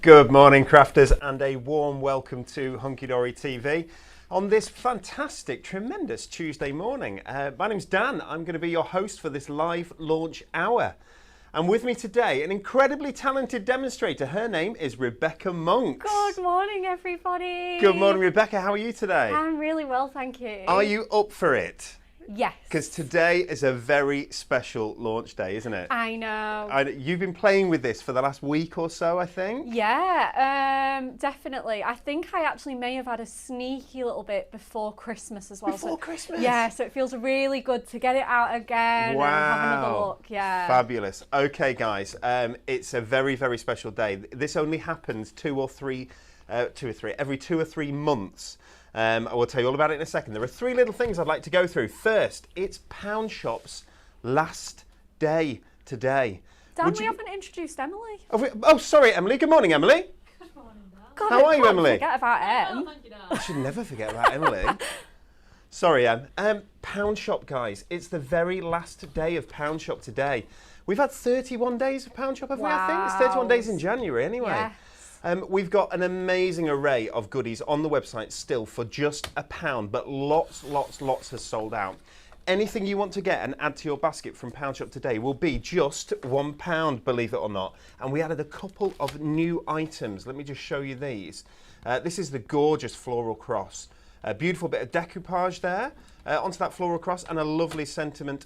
Good morning, crafters, and a warm welcome to Hunky Dory TV on this fantastic, tremendous Tuesday morning. My name's Dan. I'm going to be your host for this live launch hour. And with me today, an incredibly talented demonstrator. Her name is Rebekah Monks. Good morning, everybody. Good morning, Rebekah. How are you today? I'm really well, thank you. Are you up for it? Yes. Because today is a very special launch day, isn't it? I know. You've been playing with this for the last week or so, I think? Yeah, definitely. I think I actually may have had a sneaky little bit before Christmas as well. Before Christmas? Yeah, so it feels really good to get it out again and have another look. Yeah. Fabulous. Okay, guys, it's a very, very special day. This only happens every 2 or 3 months. I will tell you all about it in a second. There are 3 little things I'd like to go through. First, it's Pound Shop's last day today. Dan, we haven't introduced Emily. Oh, sorry, Emily. Good morning, Emily. Good morning, Dan. God, How are you, Emily? Forget about Em. Oh, thank you, Dan. I should never forget about Emily. Sorry, Em. Pound Shop, guys. It's the very last day of Pound Shop today. We've had 31 days of Pound Shop, haven't we, I think? It's 31 days in January, anyway. Yes. We've got an amazing array of goodies on the website still for just £1, but lots has sold out. Anything you want to get and add to your basket from Pound Shop today will be just £1, believe it or not. And we added a couple of new items. Let me just show you these. This is the gorgeous floral cross. A beautiful bit of decoupage there onto that floral cross, and a lovely sentiment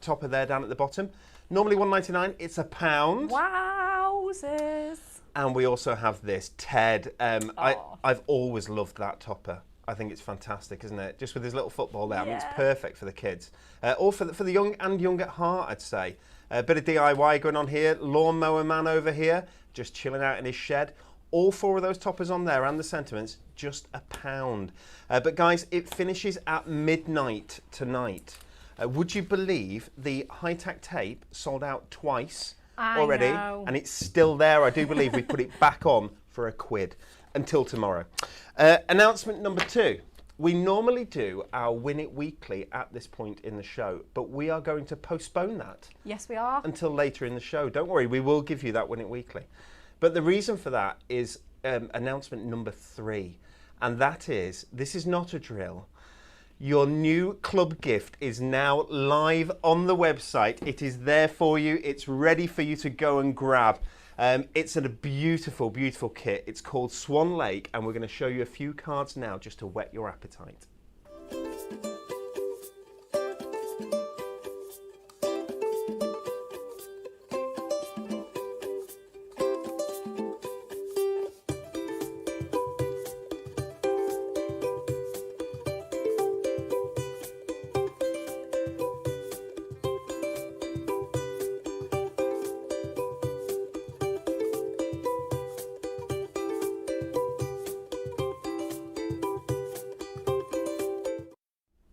topper there down at the bottom. Normally £1.99, it's £1. Wowzers. And we also have this Ted. I've always loved that topper. I think it's fantastic, isn't it? Just with his little football there. I mean, it's perfect for the kids. Or for the young and young at heart, I'd say. A bit of DIY going on here. Lawnmower man over here, just chilling out in his shed. All 4 of those toppers on there and the sentiments, just £1. But guys, it finishes at midnight tonight. Would you believe the high-tack tape sold out twice? Already, and it's still there. I do believe we put it back on for £1 until tomorrow. Announcement number 2. We normally do our Win It Weekly at this point in the show, but we are going to postpone that. Yes, we are. Until later in the show. Don't worry, we will give you that Win It Weekly. But the reason for that is announcement number 3, and that is, this is not a drill. Your new club gift is now live on the website. It is there for you. It's ready for you to go and grab. It's a beautiful, beautiful kit. It's called Swan Lake, and we're going to show you a few cards now just to whet your appetite.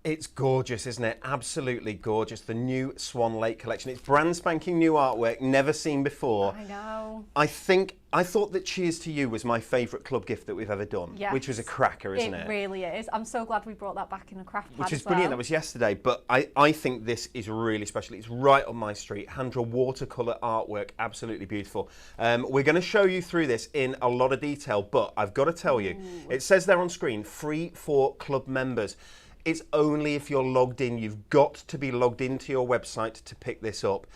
It's gorgeous, isn't it? Absolutely gorgeous. The new Swan Lake collection. It's brand spanking new artwork, never seen before. I know. I thought that Cheers to You was my favourite club gift that we've ever done, Yes. which was a cracker, isn't it? It really is. I'm so glad we brought that back in the craft pad Which is as well. brilliant. That was yesterday, but I think this is really special. It's right on my street. Handra watercolour artwork, absolutely beautiful. We're going to show you through this in a lot of detail, but I've got to tell you, it says there on screen, free for club members. It's only if you're logged in. You've got to be logged into your website to pick this up.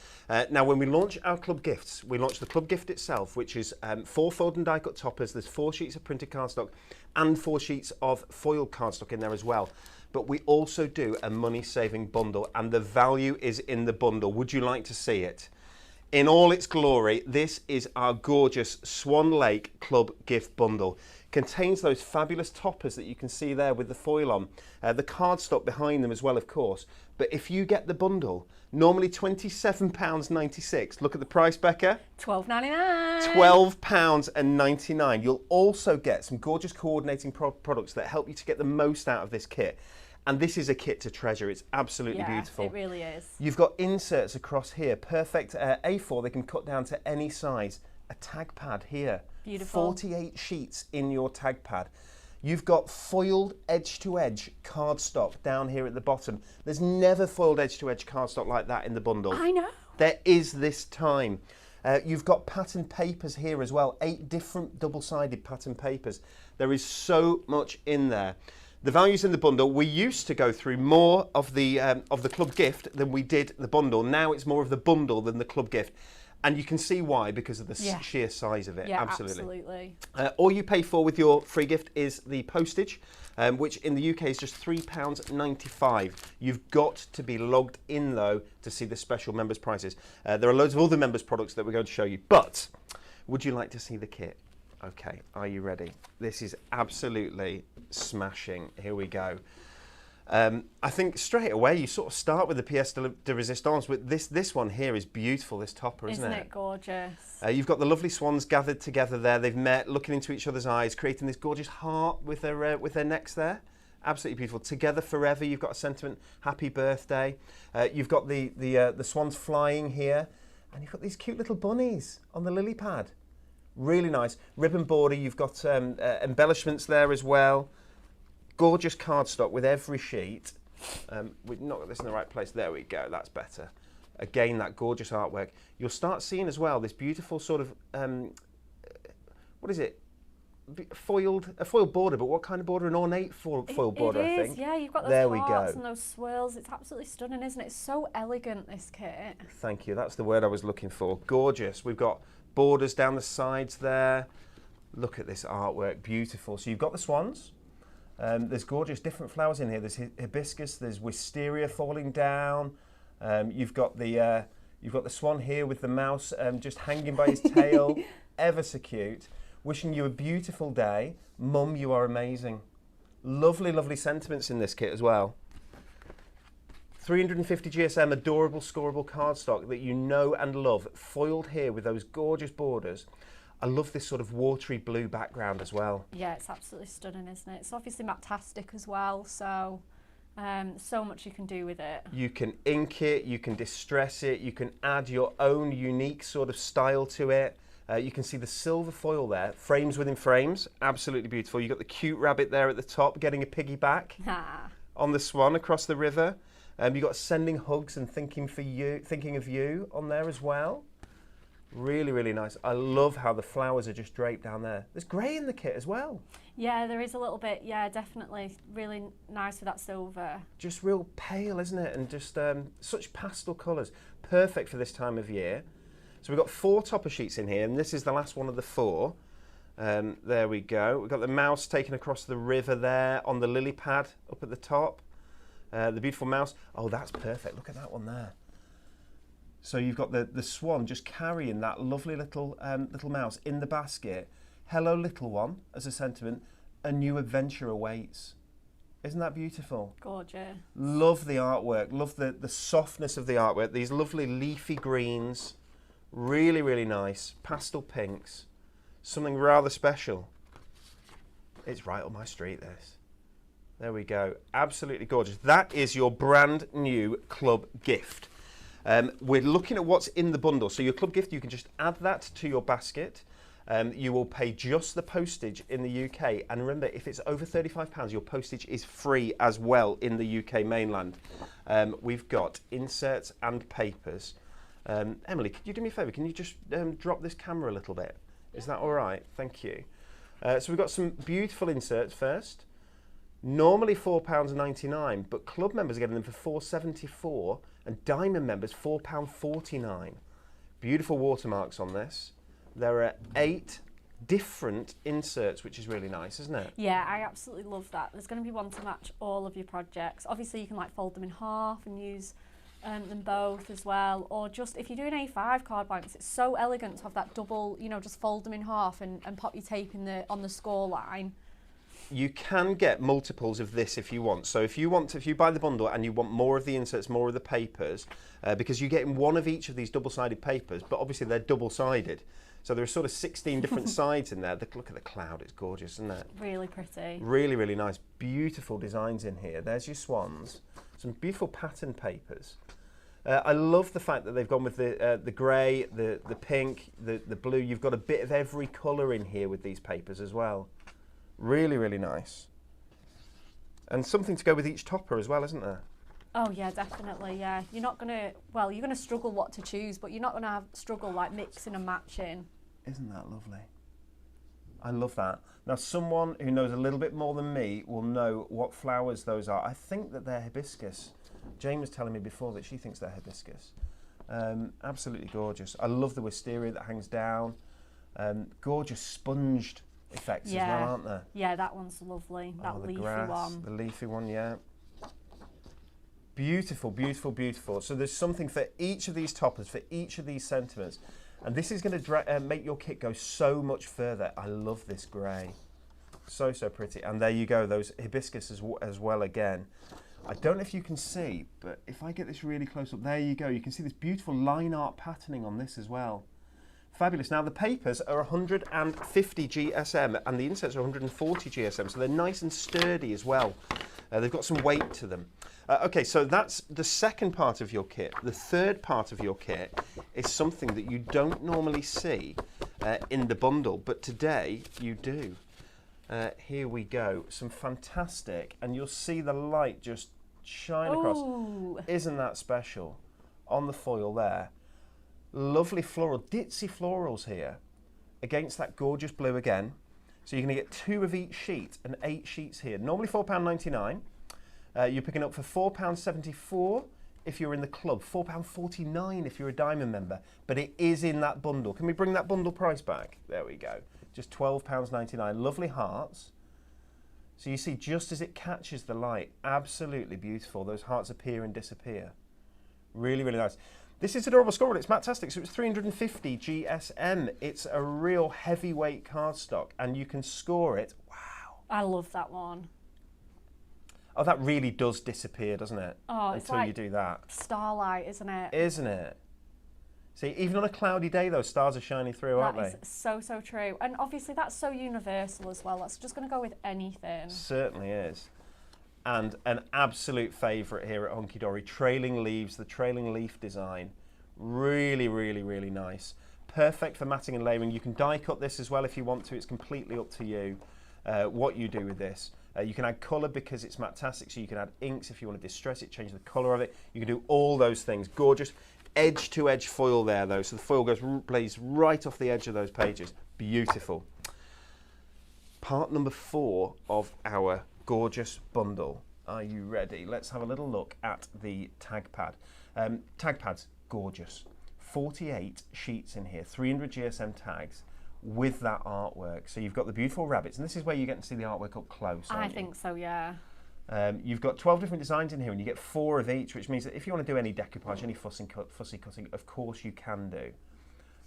Now, when we launch our club gifts, we launch the club gift itself, which is 4 fold and die cut toppers. There's 4 sheets of printed cardstock and 4 sheets of foiled cardstock in there as well. But we also do a money-saving bundle, and the value is in the bundle. Would you like to see it? In all its glory, this is our gorgeous Swan Lake Club Gift Bundle. Contains those fabulous toppers that you can see there with the foil on. The cardstock behind them as well, of course. But if you get the bundle, normally £27.96. Look at the price, Becca. £12.99. £12.99. You'll also get some gorgeous coordinating products that help you to get the most out of this kit. And this is a kit to treasure. It's absolutely beautiful. It really is. You've got inserts across here. Perfect A4. They can cut down to any size. A tag pad here. Beautiful. 48 sheets in your tag pad. You've got foiled edge-to-edge cardstock down here at the bottom. There's never foiled edge-to-edge cardstock like that in the bundle. I know. There is this time. You've got pattern papers here as well, 8 different double-sided pattern papers. There is so much in there. The values in the bundle, we used to go through more of the club gift than we did the bundle. Now it's more of the bundle than the club gift. And you can see why, because of the sheer size of it. Yeah, absolutely. All you pay for with your free gift is the postage, which in the UK is just £3.95. You've got to be logged in, though, to see the special members' prices. There are loads of other members' products that we're going to show you. But would you like to see the kit? Okay, are you ready? This is absolutely smashing. Here we go. I think straight away you sort of start with the pièce de résistance. With this one here is beautiful. This topper, isn't it? Isn't it gorgeous? You've got the lovely swans gathered together there. They've met, looking into each other's eyes, creating this gorgeous heart with their necks there. Absolutely beautiful. Together forever. You've got a sentiment. Happy birthday. You've got the swans flying here, and you've got these cute little bunnies on the lily pad. Really nice. Ribbon border. You've got embellishments there as well. Gorgeous cardstock with every sheet. We've not got this in the right place. There we go. That's better. Again, that gorgeous artwork. You'll start seeing as well this beautiful sort of what is it? A foiled border, but what kind of border? An ornate foil border, I think. Yeah, you've got those hearts and those swirls. It's absolutely stunning, isn't it? It's so elegant, this kit. Thank you. That's the word I was looking for. Gorgeous. We've got borders down the sides there. Look at this artwork. Beautiful. So you've got the swans. There's gorgeous different flowers in here. There's hibiscus. There's wisteria falling down. You've got the swan here with the mouse just hanging by his tail. Ever so cute. Wishing you a beautiful day. Mum, you are amazing. Lovely, lovely sentiments in this kit as well. 350 GSM adorable scoreable cardstock that you know and love, foiled here with those gorgeous borders. I love this sort of watery blue background as well. Yeah, it's absolutely stunning, isn't it? It's obviously matte-tastic as well, so so much you can do with it. You can ink it, you can distress it, you can add your own unique sort of style to it. You can see the silver foil there, frames within frames, absolutely beautiful. You've got the cute rabbit there at the top getting a piggyback on the swan across the river. You've got sending hugs and thinking of you on there as well. Really, really nice. I love how the flowers are just draped down there. There's grey in the kit as well. Yeah, there is a little bit. Yeah, definitely. Really nice with that silver. Just real pale, isn't it? And just such pastel colours. Perfect for this time of year. So we've got 4 topper sheets in here, and this is the last one of the 4. There we go. We've got the mouse taken across the river there on the lily pad up at the top. The beautiful mouse. Oh, that's perfect. Look at that one there. So you've got the swan just carrying that lovely little mouse in the basket. Hello, little one, as a sentiment. A new adventure awaits. Isn't that beautiful? Gorgeous. Love the artwork. Love the softness of the artwork. These lovely leafy greens. Really, really nice. Pastel pinks. Something rather special. It's right on my street, this. There we go. Absolutely gorgeous. That is your brand new club gift. We're looking at what's in the bundle. So your club gift, you can just add that to your basket. You will pay just the postage in the UK. And remember, if it's over £35, your postage is free as well in the UK mainland. We've got inserts and papers. Emily, could you do me a favour? Can you just drop this camera a little bit? Is that all right? Thank you. So we've got some beautiful inserts first. Normally £4.99, but club members are getting them for £4.74 and diamond members £4.49. Beautiful watermarks on this. There are 8 different inserts, which is really nice, isn't it? Yeah, I absolutely love that. There's going to be one to match all of your projects. Obviously, you can like fold them in half and use them both as well, or just if you're doing A5 card blanks, it's so elegant to have that double, you know, just fold them in half and pop your tape on the score line. You can get multiples of this if you want. So if you buy the bundle and you want more of the inserts, more of the papers, because you get in one of each of these double-sided papers, but obviously they're double-sided. So there are sort of 16 different sides in there. Look at the cloud, it's gorgeous, isn't it? Really pretty. Really, really nice. Beautiful designs in here. There's your swans. Some beautiful pattern papers. I love the fact that they've gone with the grey, the pink, the blue. You've got a bit of every colour in here with these papers as well. Really, really nice. And something to go with each topper as well, isn't there? Oh yeah, definitely. Yeah, you're not gonna. Well, you're gonna struggle what to choose, but you're not gonna struggle like mixing and matching. Isn't that lovely? I love that. Now, someone who knows a little bit more than me will know what flowers those are. I think that they're hibiscus. Jane was telling me before that she thinks they're hibiscus. Absolutely gorgeous. I love the wisteria that hangs down. Gorgeous sponged effects as well, aren't there? Yeah, that one's lovely. That the leafy grass, one. the leafy one, yeah. Beautiful, beautiful, beautiful. So there's something for each of these toppers, for each of these sentiments. And this is going to make your kit go so much further. I love this grey. So, so pretty. And there you go, those hibiscus as well again. I don't know if you can see, but if I get this really close up, there you go. You can see this beautiful line art patterning on this as well. Fabulous. Now the papers are 150 GSM and the insets are 140 GSM, so they're nice and sturdy as well. They've got some weight to them. Okay, so that's the second part of your kit. The third part of your kit is something that you don't normally see in the bundle, but today you do. Here we go. Some fantastic, and you'll see the light just shine across. Isn't that special? On the foil there. Lovely floral, ditzy florals here against that gorgeous blue again. So you're going to get 2 of each sheet and 8 sheets here. Normally £4.99. You're picking up for £4.74 if you're in the club, £4.49 if you're a Diamond member. But it is in that bundle. Can we bring that bundle price back? There we go. Just £12.99. Lovely hearts. So you see, just as it catches the light, absolutely beautiful. Those hearts appear and disappear. Really, really nice. This is Adorable Score. It's Matastic, so it's 350 GSM. It's a real heavyweight cardstock, and you can score it. Wow. I love that one. Oh, that really does disappear, doesn't it? Oh, it's until like you do that. Starlight, isn't it? Isn't it? See, even on a cloudy day, those stars are shining through, aren't they? That is so, so true. And obviously that's so universal as well. That's just going to go with anything. Certainly is. And an absolute favourite here at Hunky Dory, trailing leaves, the trailing leaf design. Really, really, really nice. Perfect for matting and layering. You can die cut this as well if you want to. It's completely up to you what you do with this. You can add colour because it's Matastic, so you can add inks if you want to distress it, change the colour of it. You can do all those things. Gorgeous. Edge to edge foil there though, so the foil plays right off the edge of those pages. Beautiful. Part number 4 of our gorgeous bundle. Are you ready? Let's have a little look at the tag pad. Tag pads, gorgeous. 48 sheets in here, 300 GSM tags with that artwork. So you've got the beautiful rabbits, and this is where you get to see the artwork up close. I think so, yeah. You've got 12 different designs in here, and you get 4 of each, which means that if you want to do any decoupage, any fussy cutting, of course you can do.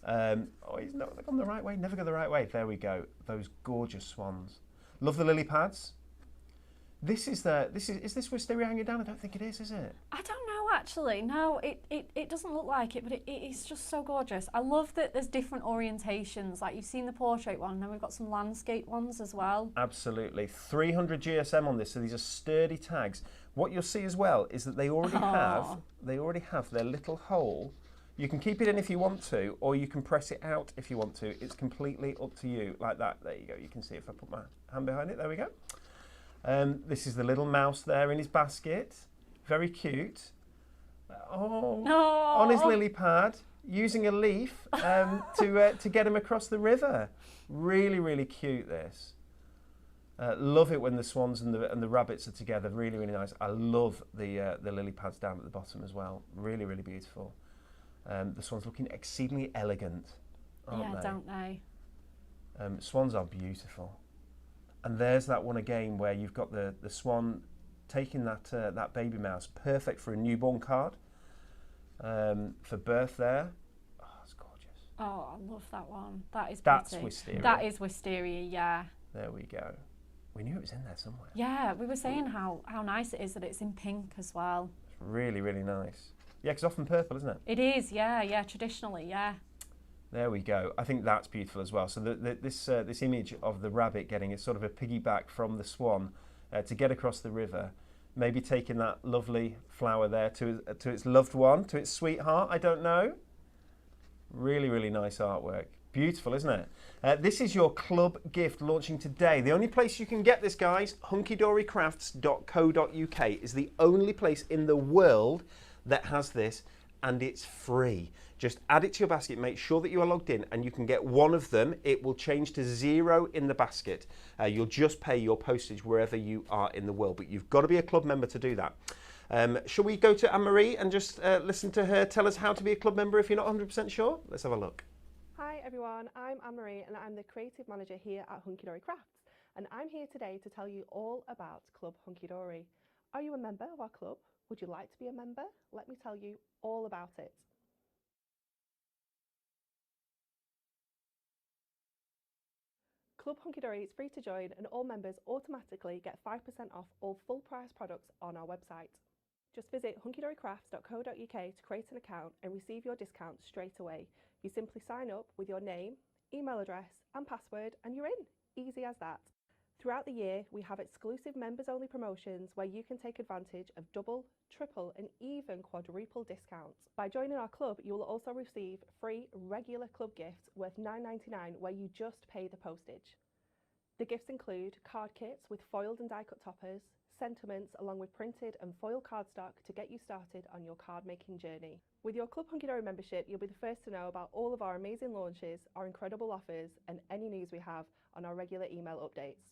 Oh, he's not gone the right way. Never go the right way. There we go. Those gorgeous swans. Love the lily pads. Is this wisteria hanging down? I don't think it is it? I don't know actually. No, it doesn't look like it, but it's just so gorgeous. I love that there's different orientations. Like you've seen the portrait one, and then we've got some landscape ones as well. Absolutely. 300 GSM on this, so these are sturdy tags. What you'll see as well is that they already have their little hole. You can keep it in if you want to, or you can press it out if you want to. It's completely up to you, like that. There you go. You can see if I put my hand behind it. There we go. This is the little mouse there in his basket. Very cute. On his lily pad, using a leaf to get him across the river. Really, really cute, this. Love it when the swans and the rabbits are together. Really, really nice. I love the lily pads down at the bottom as well. Really, really beautiful. The swans looking exceedingly elegant, aren't they? Don't they? Swans are beautiful. And there's that one again where you've got the swan taking that baby mouse. Perfect for a newborn card, for birth there. Oh, it's gorgeous. Oh, I love that one. That is That's pretty. wisteria. That is wisteria, yeah. There we go. We knew it was in there somewhere. Yeah, we were saying how nice it is that it's in pink as well. It's really, really nice. Yeah, because often purple, isn't it? It is, yeah, traditionally, yeah. There we go. I think that's beautiful as well. So this image of the rabbit getting a sort of a piggyback from the swan to get across the river, maybe taking that lovely flower there to its loved one, to its sweetheart, I don't know. Really, really nice artwork. Beautiful, isn't it? This is your club gift launching today. The only place you can get this, guys, hunkydorycrafts.co.uk is the only place in the world that has this, and it's free. Just add it to your basket, make sure that you are logged in, and you can get one of them. It will change to 0 in the basket. You'll just pay your postage wherever you are in the world, but you've got to be a club member to do that. Shall we go to Anne-Marie and just listen to her tell us how to be a club member if you're not 100% sure? Let's have a look. Hi everyone, I'm Anne-Marie and I'm the creative manager here at Hunky Dory Crafts, and I'm here today to tell you all about Club Hunky Dory. Are you a member of our club? Would you like to be a member? Let me tell you all about it. Club Hunky Dory is free to join, and all members automatically get 5% off all full price products on our website. Just visit hunkydorycrafts.co.uk to create an account and receive your discount straight away. You simply sign up with your name, email address and password and you're in. Easy as that. Throughout the year, we have exclusive members-only promotions where you can take advantage of double, triple and even quadruple discounts. By joining our club, you will also receive free regular club gifts worth $9.99 where you just pay the postage. The gifts include card kits with foiled and die-cut toppers, sentiments along with printed and foil cardstock to get you started on your card making journey. With your Club Hunky Dory membership, you'll be the first to know about all of our amazing launches, our incredible offers and any news we have on our regular email updates.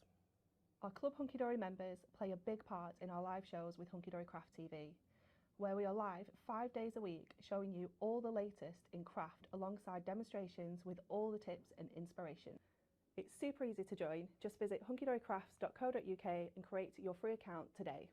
Our Club Hunky Dory members play a big part in our live shows with Hunky Dory Craft TV, where we are live 5 days a week showing you all the latest in craft alongside demonstrations with all the tips and inspiration. It's super easy to join. Just visit hunkydorycrafts.co.uk and create your free account today.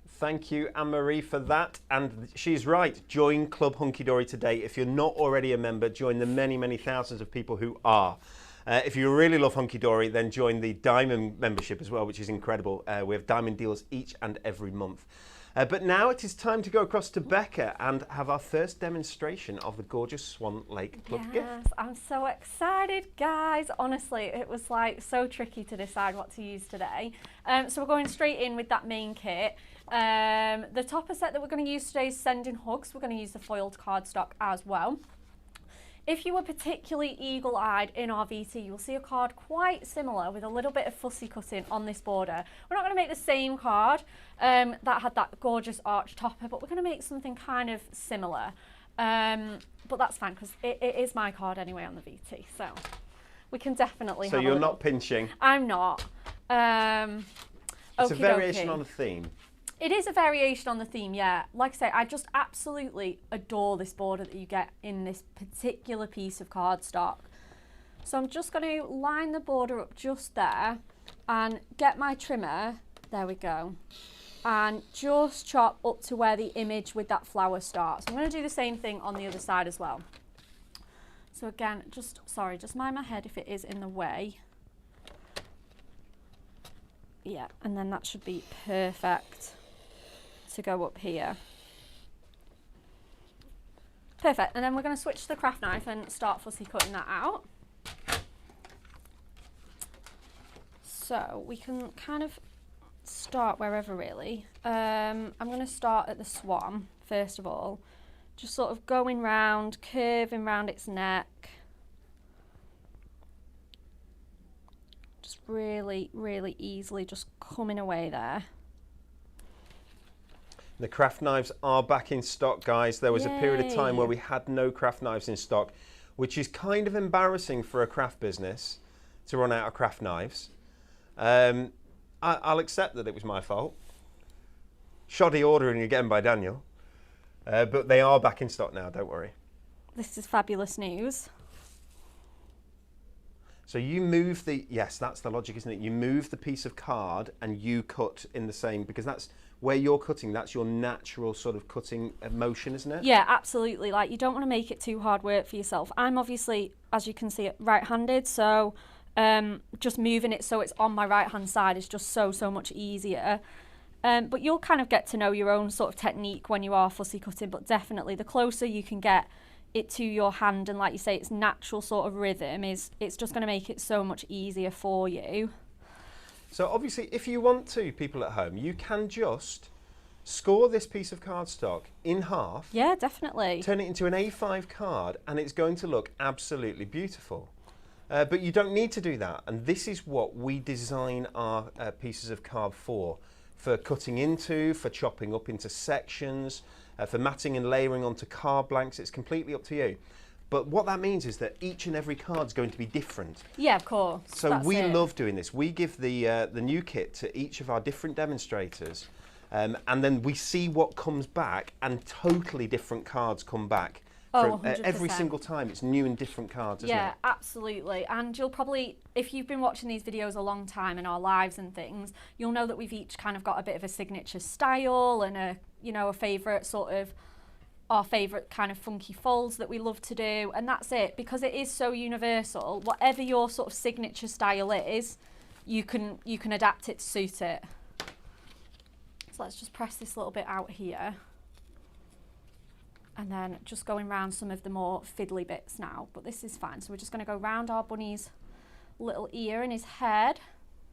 Thank you, Anne-Marie, for that. And she's right, join Club Hunky Dory today. If you're not already a member, join the many, many thousands of people who are. If you really love Hunky Dory, then join the Diamond membership as well, which is incredible. We have Diamond deals each and every month. But now it is time to go across to Becca and have our first demonstration of the gorgeous Swan Lake Club gift. Yes, I'm so excited, guys. Honestly, it was like so tricky to decide what to use today. So we're going straight in with that main kit. The topper set that we're going to use today is Sending Hugs. We're going to use the foiled cardstock as well. If you were particularly eagle-eyed in our VT, you'll see a card quite similar with a little bit of fussy cutting on this border. We're not going to make the same card that had that gorgeous arch topper, but we're going to make something kind of similar. But that's fine because it is my card anyway on the VT, so we can definitely So have you're not pinching? I'm not. It's a variation on a theme. It is a variation on the theme, yeah. Like I say, I just absolutely adore this border that you get in this particular piece of cardstock. So I'm just going to line the border up just there and get my trimmer, there we go, and just chop up to where the image with that flower starts. I'm going to do the same thing on the other side as well. So again, just mind my head if it is in the way. Yeah, and then that should be perfect to go up here. Perfect, and then we're going to switch to the craft knife and start fussy cutting that out. So we can kind of start wherever really. I'm going to start at the swan first of all, just sort of going round, curving round its neck. Just really, really easily just coming away there. The craft knives are back in stock, guys. There was a period of time Yay. where we had no craft knives in stock, which is kind of embarrassing for a craft business to run out of craft knives. I'll accept that it was my fault. Shoddy ordering again by Daniel. But they are back in stock now, don't worry. This is fabulous news. So you move the, yes, that's the logic, isn't it? You move the piece of card and you cut in the same, because that's where you're cutting, that's your natural sort of cutting motion, isn't it? Yeah, absolutely. Like, you don't want to make it too hard work for yourself. I'm obviously, as you can see, right-handed, so just moving it so it's on my right-hand side is just so much easier. But you'll kind of get to know your own sort of technique when you are fussy cutting, but definitely the closer you can get it to your hand and, like you say, its natural sort of rhythm, it's just going to make it so much easier for you. So obviously, if you want to, people at home, you can just score this piece of cardstock in half, Yeah, definitely. turn it into an A5 card, and it's going to look absolutely beautiful. But you don't need to do that, and this is what we design our pieces of card for cutting into, for chopping up into sections, for matting and layering onto card blanks. It's completely up to you. But what that means is that each and every card is going to be different. Yeah, of course. So we love doing this. We give the new kit to each of our different demonstrators, and then we see what comes back, and totally different cards come back. Oh, Every 100%. single time, it's new and different cards, isn't Yeah, it? absolutely. And you'll probably, if you've been watching these videos a long time in our lives and things, you'll know that we've each kind of got a bit of a signature style and a favourite sort of, our favourite kind of funky folds that we love to do, and that's it. Because it is so universal, whatever your sort of signature style is, you can adapt it to suit it. So let's just press this little bit out here. And then just going round some of the more fiddly bits now, but this is fine. So we're just going to go round our bunny's little ear and his head.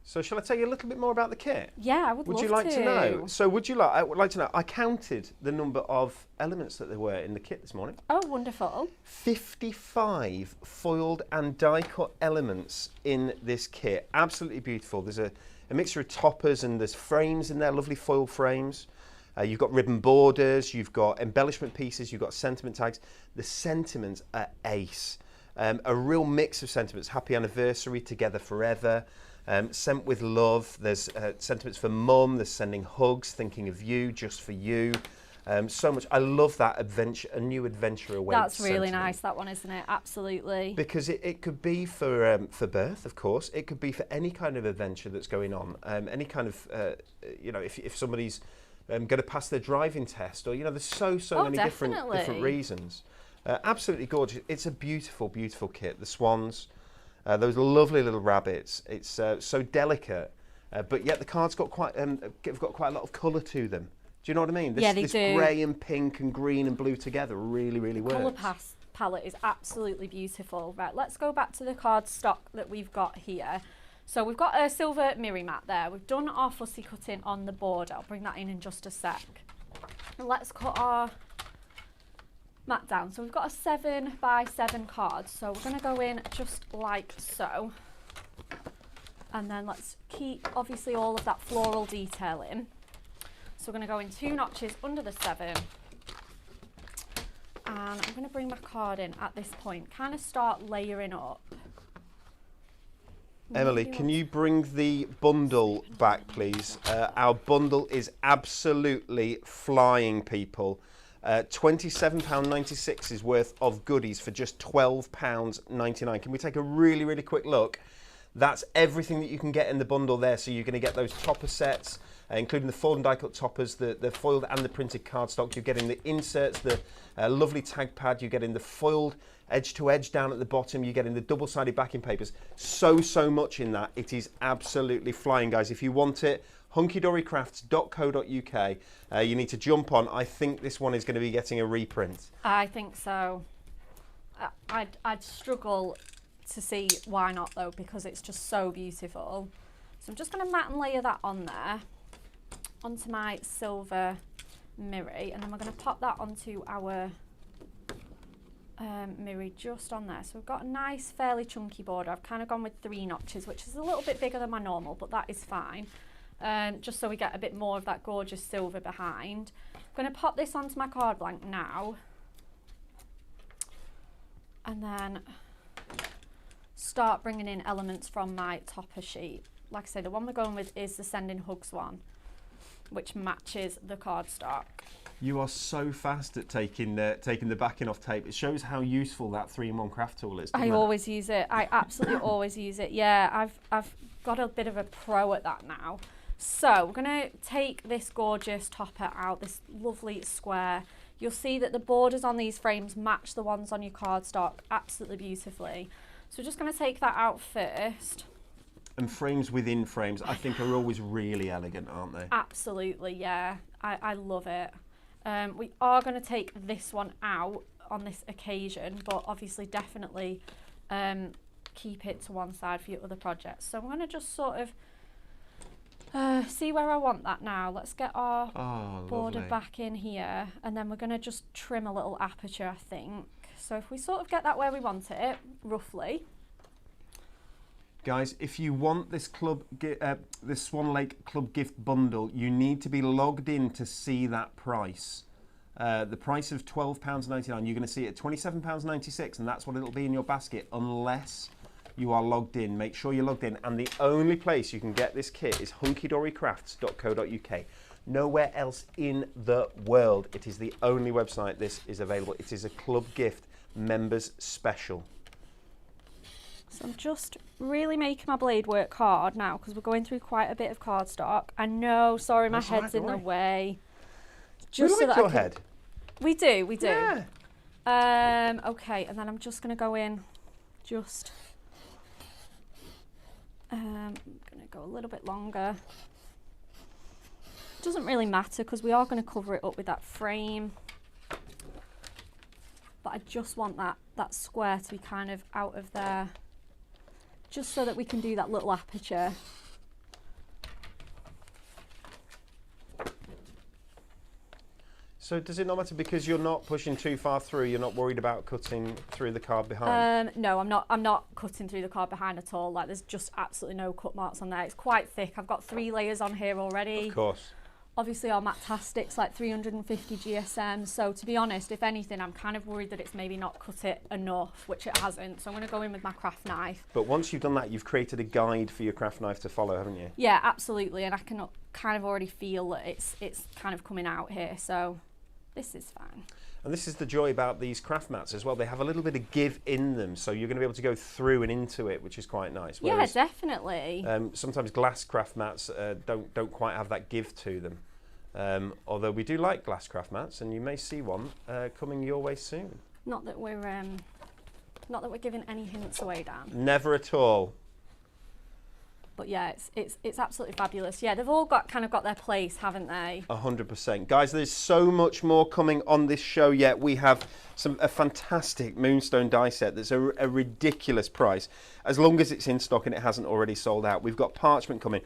So shall I tell you a little bit more about the kit? Yeah, I would love to. Would you like to know? So I would like to know. I counted the number of elements that there were in the kit this morning. Oh, wonderful. 55 foiled and die cut elements in this kit. Absolutely beautiful. There's a mixture of toppers and there's frames in there, lovely foil frames. You've got ribbon borders, you've got embellishment pieces, you've got sentiment tags. The sentiments are ace. A real mix of sentiments. Happy anniversary, together forever. Sent with love. There's sentiments for mum. There's sending hugs, thinking of you, just for you. So much. I love that adventure, a new adventure awaits. That's really sentiment. nice, that one, isn't it? Absolutely. Because it could be for birth, of course. It could be for any kind of adventure that's going on. Any kind of, if somebody's going to pass their driving test, or there's so many different reasons. Absolutely gorgeous. It's a beautiful, beautiful kit. The swans, those lovely little rabbits. It's so delicate, but yet the cards got quite a lot of colour to them. Do you know what I mean? Yeah, they this do. grey and pink and green and blue together really, really works. Colour palette is absolutely beautiful. Right, let's go back to the card stock that we've got here. So we've got a silver mirror mat there. We've done our fussy cutting on the board. I'll bring that in just a sec. And let's cut our mat down. So we've got a 7x7 card. So we're going to go in just like so. And then let's keep, obviously, all of that floral detail in. So we're going to go in 2 notches under the 7. And I'm going to bring my card in at this point. Kind of start layering up. Emily, can you bring the bundle back, please? Our bundle is absolutely flying, people. £27.96 is worth of goodies for just £12.99. Can we take a really, really quick look? That's everything that you can get in the bundle there. So you're going to get those topper sets, including the foiled and die cut toppers, the foiled and the printed cardstock. You're getting the inserts, the lovely tag pad. You're getting the foiled edge to edge down at the bottom. You're getting the double-sided backing papers. So much in that. It is absolutely flying, guys. If you want it, hunkydorycrafts.co.uk. You need to jump on. I think this one is going to be getting a reprint. I think so. I'd struggle to see why not, though, because it's just so beautiful. So I'm just going to mat and layer that on there, onto my silver mirror, and then we're going to pop that onto our mirror just on there. So we've got a nice, fairly chunky border. I've kind of gone with 3 notches, which is a little bit bigger than my normal, but that is fine. Just so we get a bit more of that gorgeous silver behind. I'm going to pop this onto my card blank now, and then start bringing in elements from my topper sheet. Like I say, the one we're going with is the Sending Hugs one, which matches the cardstock. You are so fast at taking the backing off tape. It shows how useful that 3-in-1 craft tool is. I always use it. I absolutely always use it. Yeah, I've got a bit of a pro at that now. So we're going to take this gorgeous topper out, this lovely square. You'll see that the borders on these frames match the ones on your cardstock absolutely beautifully. So we're just going to take that out first. And frames within frames, I think, are always really elegant, aren't they? Absolutely, yeah. I love it. We are going to take this one out on this occasion, but obviously definitely keep it to one side for your other projects. So I'm going to just sort of See where I want that now. Let's get our border lovely. back in here, and then we're going to just trim a little aperture, I think. So if we sort of get that where we want it, roughly. Guys, if you want this this Swan Lake Club gift bundle, you need to be logged in to see that price. The price of £12.99, you're going to see it at £27.96, and that's what it'll be in your basket unless you are logged in. Make sure you're logged in. And the only place you can get this kit is hunkydorycrafts.co.uk. Nowhere else in the world. It is the only website this is available. It is a club gift members special. So I'm just really making my blade work hard now because we're going through quite a bit of cardstock. I know, sorry, my head's in the way. Just so that your head. We do. Yeah. Okay, and then I'm just going to go in I'm going to go a little bit longer. Doesn't really matter because we are going to cover it up with that frame. But I just want that square to be kind of out of there, just so that we can do that little aperture. So does it not matter because you're not pushing too far through? You're not worried about cutting through the card behind? No, I'm not cutting through the card behind at all. Like, there's just absolutely no cut marks on there. It's quite thick. I've got 3 layers on here already. Of course. Obviously our Matastic's like 350 GSM. So to be honest, if anything, I'm kind of worried that it's maybe not cut it enough, which it hasn't. So I'm going to go in with my craft knife. But once you've done that, you've created a guide for your craft knife to follow, haven't you? Yeah, absolutely. And I can kind of already feel that it's kind of coming out here. So this is fine. And this is the joy about these craft mats as well. They have a little bit of give in them, so you're going to be able to go through and into it, which is quite nice. Whereas, yeah, definitely. Sometimes glass craft mats don't quite have that give to them. Although we do like glass craft mats, and you may see one coming your way soon. Not that we're giving any hints away, Dan. Never at all. But yeah, it's absolutely fabulous. Yeah, they've all got their place, haven't they? 100%. Guys, there's so much more coming on this show yet. We have a fantastic Moonstone die set that's a ridiculous price, as long as it's in stock and it hasn't already sold out. We've got parchment coming.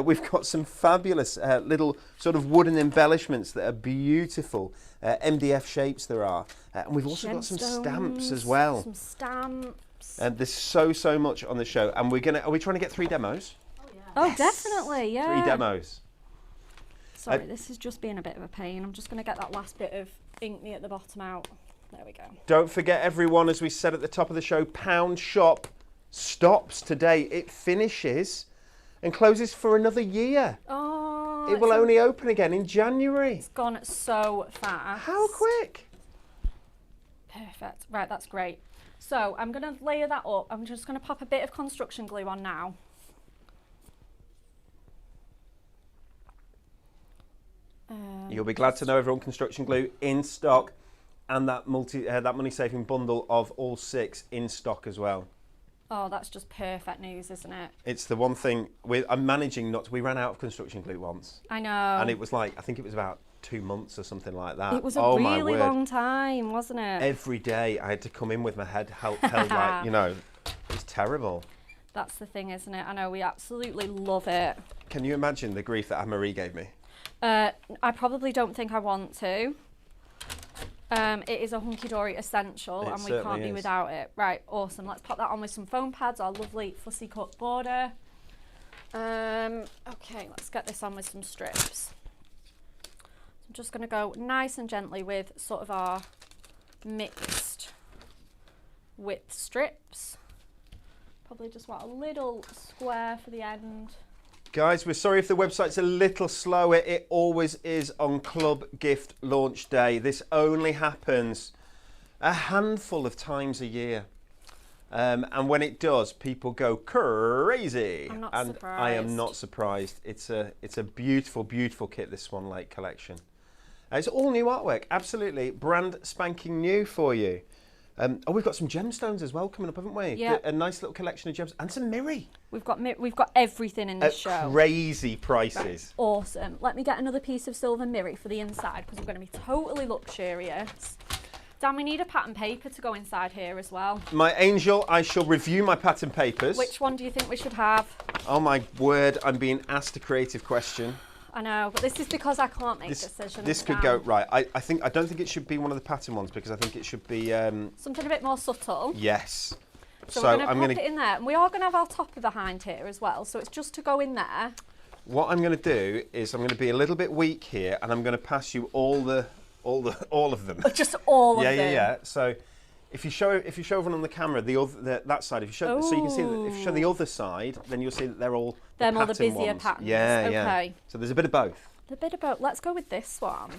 We've got some fabulous little sort of wooden embellishments that are beautiful. MDF shapes there are. And we've also got some stamps as well. Some stamps. And there's so much on the show. And are we trying to get 3 demos? Oh, yeah. Oh, yes. Definitely, yeah. 3 demos. Sorry, this is just being a bit of a pain. I'm just going to get that last bit of ink at the bottom out. There we go. Don't forget, everyone, as we said at the top of the show, Pound Shop stops today. It finishes and closes for another year. Oh. It will only open again in January. It's gone so fast. How quick? Perfect. Right, that's great. So I'm going to layer that up. I'm just going to pop a bit of construction glue on now. You'll be glad to know, everyone, construction glue in stock, and that money-saving bundle of all 6 in stock as well. Oh, that's just perfect news, isn't it? It's the one thing I'm managing not to. We ran out of construction glue once. I know. And it was like, I think it was about 2 months or something like that. It was a really long time, wasn't it? Every day I had to come in with my head held like, it's terrible. That's the thing, isn't it? I know, we absolutely love it. Can you imagine the grief that Anne-Marie gave me? I probably don't think I want to. It is a hunky-dory essential, and we can't be without it. Right, awesome. Let's pop that on with some foam pads, our lovely fussy cut border. Okay, let's get this on with some strips. I'm just going to go nice and gently with sort of our mixed width strips. Probably just want a little square for the end. Guys, we're sorry if the website's a little slower. It always is on Club Gift Launch Day. This only happens a handful of times a year. And when it does, people go crazy. I'm not surprised. I am not surprised. It's a beautiful, beautiful kit, this Swan Lake collection. It's all new artwork, absolutely brand spanking new for you. We've got some gemstones as well coming up, haven't we? Yeah. A nice little collection of gems and some mirri. We've got everything in this show. Crazy prices. Right. Awesome. Let me get another piece of silver mirri for the inside because we're going to be totally luxurious. Dan, we need a pattern paper to go inside here as well. My angel, I shall review my pattern papers. Which one do you think we should have? Oh my word, I'm being asked a creative question. I know, but this is because I can't make decisions. This could go right. I don't think it should be one of the pattern ones because I think it should be something a bit more subtle. Yes. So we're going to pop it in there, and we are going to have our topper behind here as well. So it's just to go in there. What I'm going to do is I'm going to be a little bit weak here, and I'm going to pass you all of them. Just all of them. Yeah. So if you show everyone on the camera that side, if you show so you can see that if you show the other side, then you'll see that they're all the busier ones. patterns. Yeah. Okay. So there's a bit of both. A bit of both. Let's go with this one.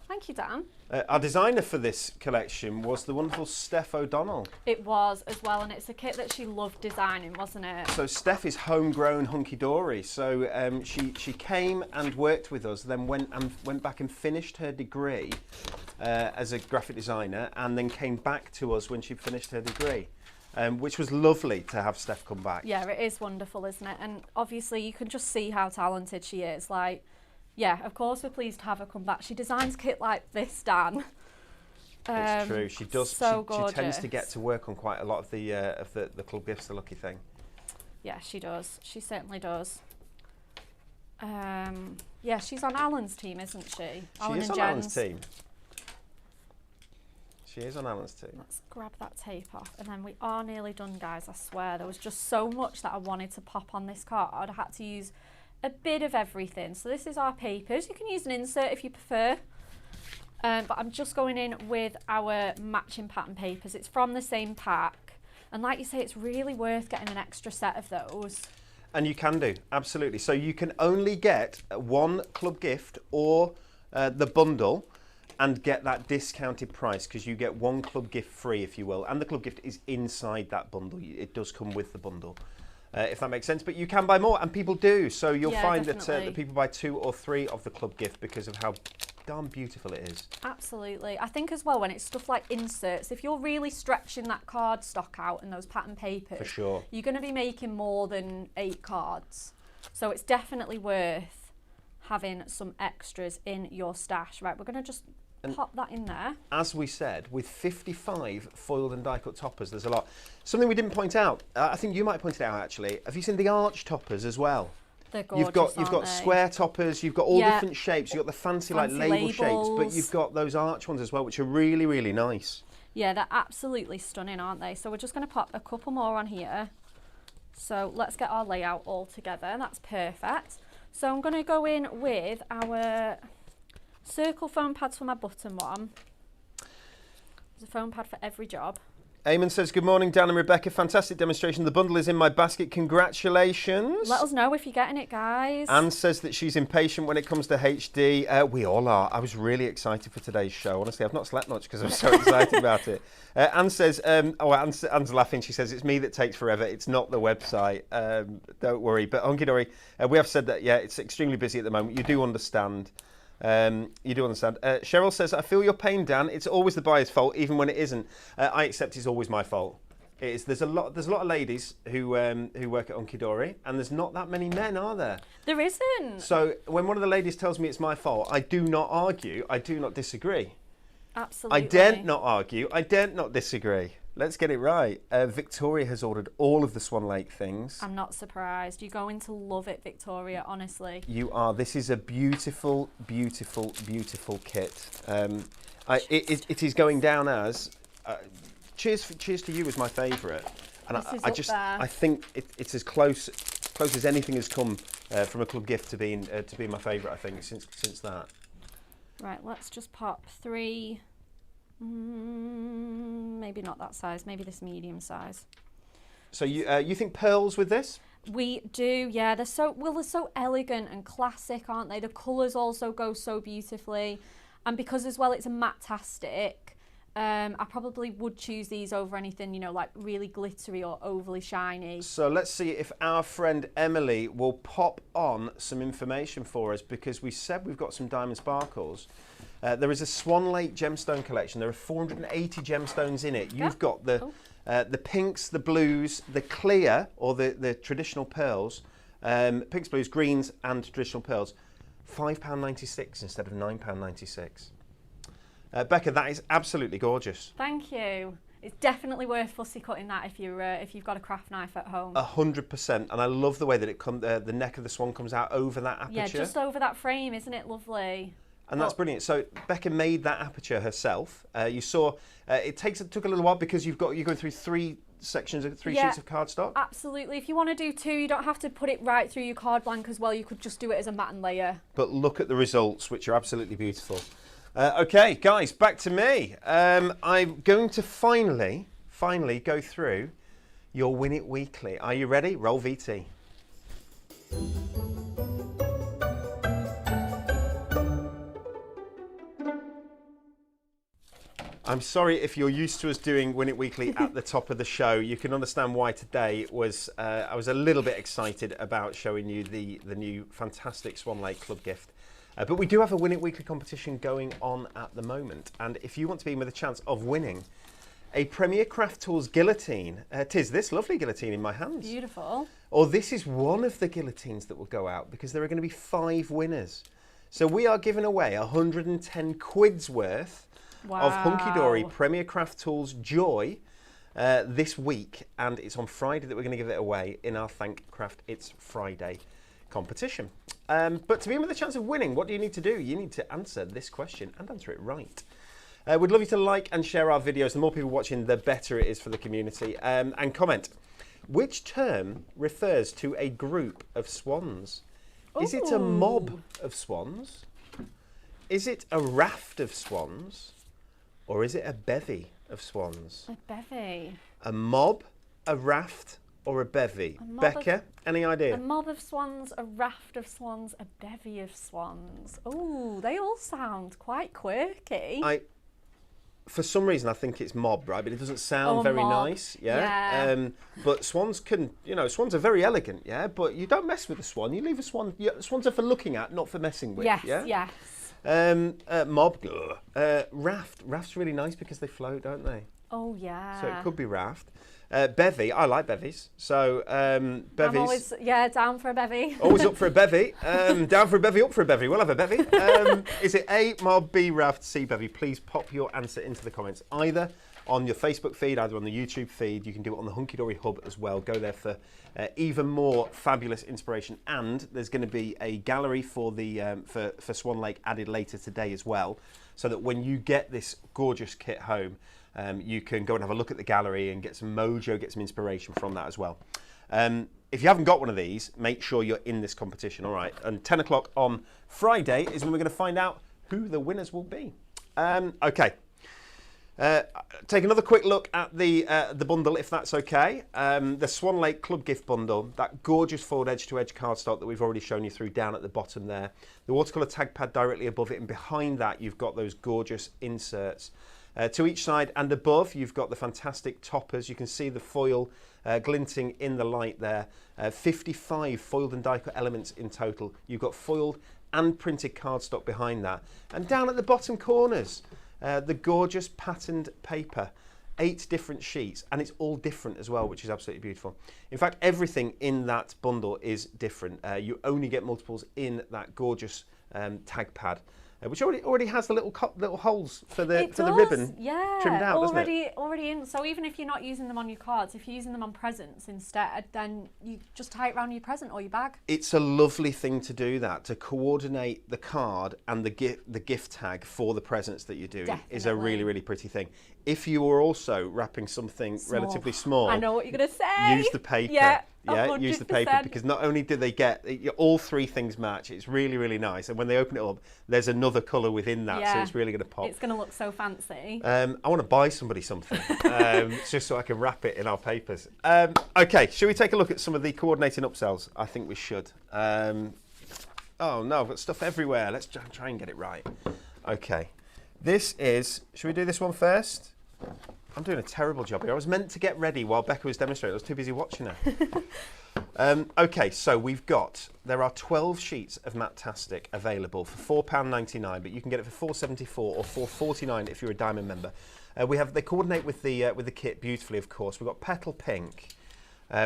Thank you, Dan. Our designer for this collection was the wonderful Steph O'Donnell. It was as well, and it's a kit that she loved designing, wasn't it? So Steph is homegrown hunky-dory. So she came and worked with us, then went back and finished her degree as a graphic designer, and then came back to us when she finished her degree. Which was lovely to have Steph come back. Yeah, it is wonderful, isn't it? And obviously you can just see how talented she is. Like, yeah, of course we're pleased to have her come back. She designs kit like this, Dan. It's true. She does. So she tends to get to work on quite a lot of the club gifts, the lucky thing. Yeah, she does. She certainly does. Yeah, she's on Alan's team, isn't she? She is on Alan's team. She is on Alan's team. Let's grab that tape off, and then we are nearly done, guys. I swear there was just so much that I wanted to pop on this card. I had to use a bit of everything. So this is our papers. You can use an insert if you prefer, but I'm just going in with our matching pattern papers. It's from the same pack, and like you say, it's really worth getting an extra set of those. And you can do, absolutely. So you can only get one club gift or the bundle and get that discounted price, because you get one club gift free, if you will, and the club gift is inside that bundle. It does come with the bundle, if that makes sense, but you can buy more, and people do. So you'll find that people buy 2 or 3 of the club gift because of how darn beautiful it is. Absolutely. I think as well, when it's stuff like inserts, if you're really stretching that card stock out and those pattern papers, for sure, you're going to be making more than 8 cards. So it's definitely worth having some extras in your stash. Right, we're going to just pop that in there. As we said, with 55 foiled and die-cut toppers, there's a lot. Something we didn't point out, I think you might point it out actually, have you seen the arch toppers as well? They're gorgeous, you've got square toppers, you've got all different shapes, you've got the fancy like label shapes, but you've got those arch ones as well, which are really, really nice. Yeah, they're absolutely stunning, aren't they? So we're just going to pop a couple more on here. So let's get our layout all together. That's perfect. So I'm going to go in with our circle foam pads for my button one. There's a foam pad for every job. Eamon says, good morning, Dan and Rebekah. Fantastic demonstration. The bundle is in my basket. Congratulations. Let us know if you're getting it, guys. Anne says that she's impatient when it comes to HD. We all are. I was really excited for today's show. Honestly, I've not slept much because I'm so excited about it. Anne says, Anne's laughing. She says, it's me that takes forever. It's not the website. Don't worry. But Hunky Dory, we have said that, yeah, it's extremely busy at the moment. You do understand. Cheryl says, I feel your pain, Dan. It's always the buyer's fault, even when it isn't. I accept it's always my fault. It is. There's a lot of ladies who work at Hunky Dory, and there's not that many men, are there? There isn't. So when one of the ladies tells me it's my fault, I do not argue. I do not disagree. Absolutely. I daren't not argue. I daren't not disagree. Let's get it right. Victoria has ordered all of the Swan Lake things. I'm not surprised. You're going to love it, Victoria, honestly. You are. This is a beautiful, beautiful, beautiful kit. It is going down as... Cheers to You is my favourite. And I think it's as close as anything has come from a club gift to being my favourite, I think, since that. Right, let's just pop 3... maybe not that size, maybe this medium size. So you think pearls with this? We do, yeah. They're so elegant and classic, aren't they? The colours also go so beautifully, and because as well it's a matte-tastic, I probably would choose these over anything, you know, like really glittery or overly shiny. So let's see if our friend Emily will pop on some information for us, because we said we've got some diamond sparkles. There is a Swan Lake gemstone collection. There are 480 gemstones in it. You've got the pinks, the blues, the clear or the traditional pearls, pinks, blues, greens, and traditional pearls. £5.96 instead of £9.96. Becca, that is absolutely gorgeous. Thank you. It's definitely worth fussy cutting that if you've got a craft knife at home. 100%, and I love the way that the neck of the swan comes out over that aperture. Yeah, just over that frame, isn't it lovely? And that's brilliant. So Becca made that aperture herself. You saw it took a little while because you're going through three sections of three sheets of cardstock. Absolutely. If you want to do two, you don't have to put it right through your card blank as well. You could just do it as a mat and layer. But look at the results, which are absolutely beautiful. Okay, guys, back to me. I'm going to finally go through your Win It Weekly. Are you ready? Roll VT. I'm sorry if you're used to us doing Win It Weekly at the top of the show. You can understand why today was I was a little bit excited about showing you the new fantastic Swan Lake Club gift. But we do have a Win It Weekly competition going on at the moment. And if you want to be in with a chance of winning a Premier Craft Tools guillotine, tis this lovely guillotine in my hands. Beautiful. Or this is one of the guillotines that will go out because there are going to be 5 winners. So we are giving away 110 quid's worth of Hunky Dory Premier Craft Tools Joy this week. And it's on Friday that we're going to give it away in our Thank Craft It's Friday competition. But to be in with a chance of winning, what do you need to do? You need to answer this question and answer it right. We'd love you to like and share our videos. The more people watching, the better it is for the community. And comment, which term refers to a group of swans? Ooh. Is it a mob of swans? Is it a raft of swans? Or is it a bevy of swans? A bevy. A mob, a raft, or a bevy? Becca, any idea? A mob of swans, a raft of swans, a bevy of swans. Oh, they all sound quite quirky. For some reason, I think it's mob, right? But it doesn't sound very nice, yeah. But swans can, swans are very elegant, yeah. But you don't mess with a swan. You leave a swan. Swans are for looking at, not for messing with. Yes, yeah? yes. Mob, raft. Raft's really nice because they float, don't they? Oh yeah. So it could be raft. Bevy, I like bevies. So bevies. I'm always, down for a bevy. Always up for a bevy. Down for a bevy, up for a bevy. We'll have a bevy. Is it A, mob, B, raft, C, bevy? Please pop your answer into the comments. Either on your Facebook feed, either on the YouTube feed. You can do it on the Hunky Dory Hub as well. Go there for even more fabulous inspiration. And there's going to be a gallery for the for Swan Lake added later today as well, so that when you get this gorgeous kit home, you can go and have a look at the gallery and get some mojo, get some inspiration from that as well. If you haven't got one of these, make sure you're in this competition, all right? And 10 o'clock on Friday is when we're going to find out who the winners will be. Okay. Take another quick look at the bundle, if that's okay. The Swan Lake Club Gift Bundle, that gorgeous foiled edge-to-edge cardstock that we've already shown you through down at the bottom there. The watercolour tag pad directly above it, and behind that you've got those gorgeous inserts. To each side and above, you've got the fantastic toppers. You can see the foil glinting in the light there. 55 foiled and die cut elements in total. You've got foiled and printed cardstock behind that. And down at the bottom corners, the gorgeous patterned paper. 8 different sheets, and it's all different as well, which is absolutely beautiful. In fact, everything in that bundle is different. You only get multiples in that gorgeous tag pad. Which already has the little holes for the ribbon trimmed out, doesn't it? Already in. So even if you're not using them on your cards, if you're using them on presents instead, then you just tie it around your present or your bag. It's a lovely thing to do that, to coordinate the card and the gift tag for the presents that you're doing. Definitely. Is a really, really pretty thing. If you were also wrapping something relatively small, I know what you're going to say. Use the paper. Yeah, use the paper, because not only do they get all 3 things match, it's really, really nice. And when they open it up, there's another colour within that, so it's really going to pop. It's going to look so fancy. I want to buy somebody something, just so I can wrap it in our papers. Okay, shall we take a look at some of the coordinating upsells? I think we should. Oh no, I've got stuff everywhere. Let's try and get it right. Okay, this is, should we do this one first? I'm doing a terrible job here. I was meant to get ready while Becca was demonstrating. I was too busy watching her. Okay, so there are 12 sheets of Mattastic available for £4.99, but you can get it for £4.74 or £4.49 if you're a Diamond member. They coordinate with the kit beautifully, of course. We've got Petal Pink.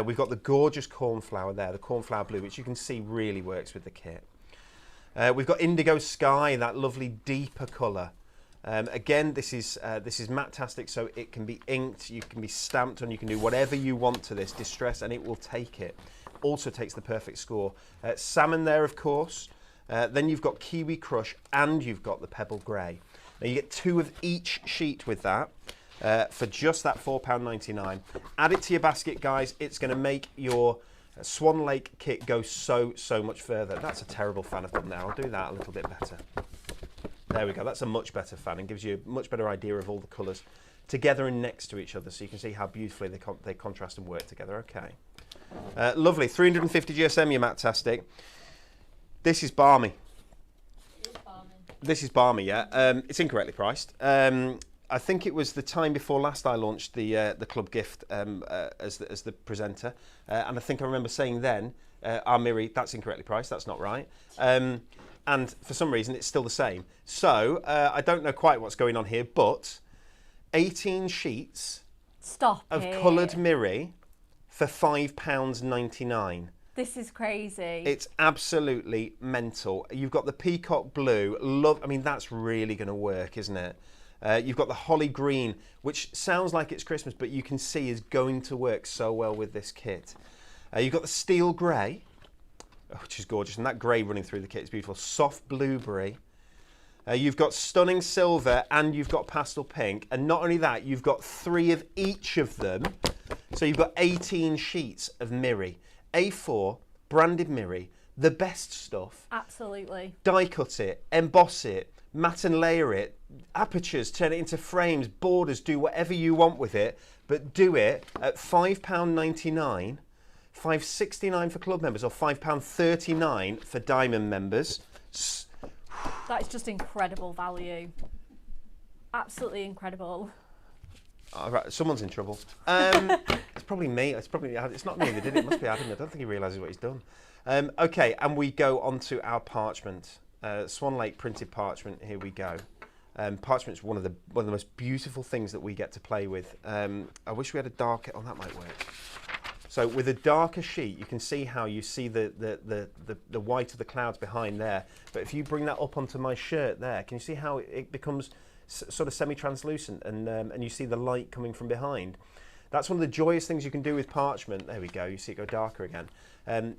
We've got the gorgeous cornflower there, the cornflower blue, which you can see really works with the kit. We've got Indigo Sky, that lovely deeper colour. Again, this is matte-tastic, so it can be inked, you can be stamped on, you can do whatever you want to this, distress, and it will take it. Also takes the perfect score. Salmon there, of course. Then you've got Kiwi Crush, and you've got the Pebble Grey. Now you get 2 of each sheet with that for just that £4.99. Add it to your basket, guys. It's going to make your Swan Lake kit go so much further. That's a terrible fan of them now. I'll do that a little bit better. There we go. That's a much better fan and gives you a much better idea of all the colours together and next to each other, so you can see how beautifully they contrast and work together. Okay. Lovely. 350 GSM, your matte-tastic. This is balmy. This is balmy, yeah. It's incorrectly priced. I think it was the time before last I launched the club gift as the presenter, and I think I remember saying then, Miri, that's incorrectly priced. That's not right. And for some reason, it's still the same. So I don't know quite what's going on here, but 18 sheets of coloured Miri for £5.99. This is crazy. It's absolutely mental. You've got the peacock blue. I mean, that's really going to work, isn't it? You've got the holly green, which sounds like it's Christmas, but you can see is going to work so well with this kit. You've got the steel grey, which is gorgeous, and that grey running through the kit is beautiful. Soft blueberry. You've got stunning silver, and you've got pastel pink. And not only that, you've got 3 of each of them. So you've got 18 sheets of Miri. A4, branded Miri, the best stuff. Absolutely. Die cut it, emboss it, matte and layer it, apertures, turn it into frames, borders, do whatever you want with it, but do it at £5.99, £5.69 for club members, or £5.39 for diamond members. That is just incredible value. Absolutely incredible. All right, someone's in trouble. It's probably me. It's not me that did it. It must be Adam. I don't think he realises what he's done. Okay, and we go on to our parchment. Swan Lake printed parchment. Here we go. Parchment's one of the most beautiful things that we get to play with. I wish we had a darker. Oh, that might work. So with a darker sheet, you can see how you see the white of the clouds behind there. But if you bring that up onto my shirt there, can you see how it becomes sort of semi-translucent, and you see the light coming from behind? That's one of the joyous things you can do with parchment. There we go. You see it go darker again.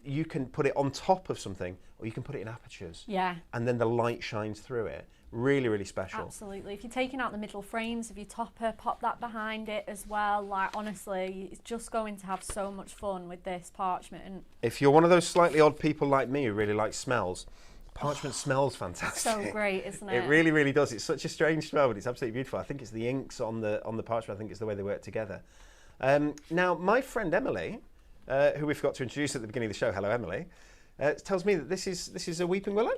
You can put it on top of something, or you can put it in apertures. Yeah. And then the light shines through it. Really, really special. Absolutely. If you're taking out the middle frames of your topper, pop that behind it as well. Like, honestly, it's just going to have so much fun with this parchment. If you're one of those slightly odd people like me who really like smells, parchment smells fantastic. So great, isn't it? It really, really does. It's such a strange smell, but it's absolutely beautiful. I think it's the inks on the parchment. I think it's the way they work together. Now, my friend Emily, who we forgot to introduce at the beginning of the show, hello Emily, tells me that this is a weeping willow.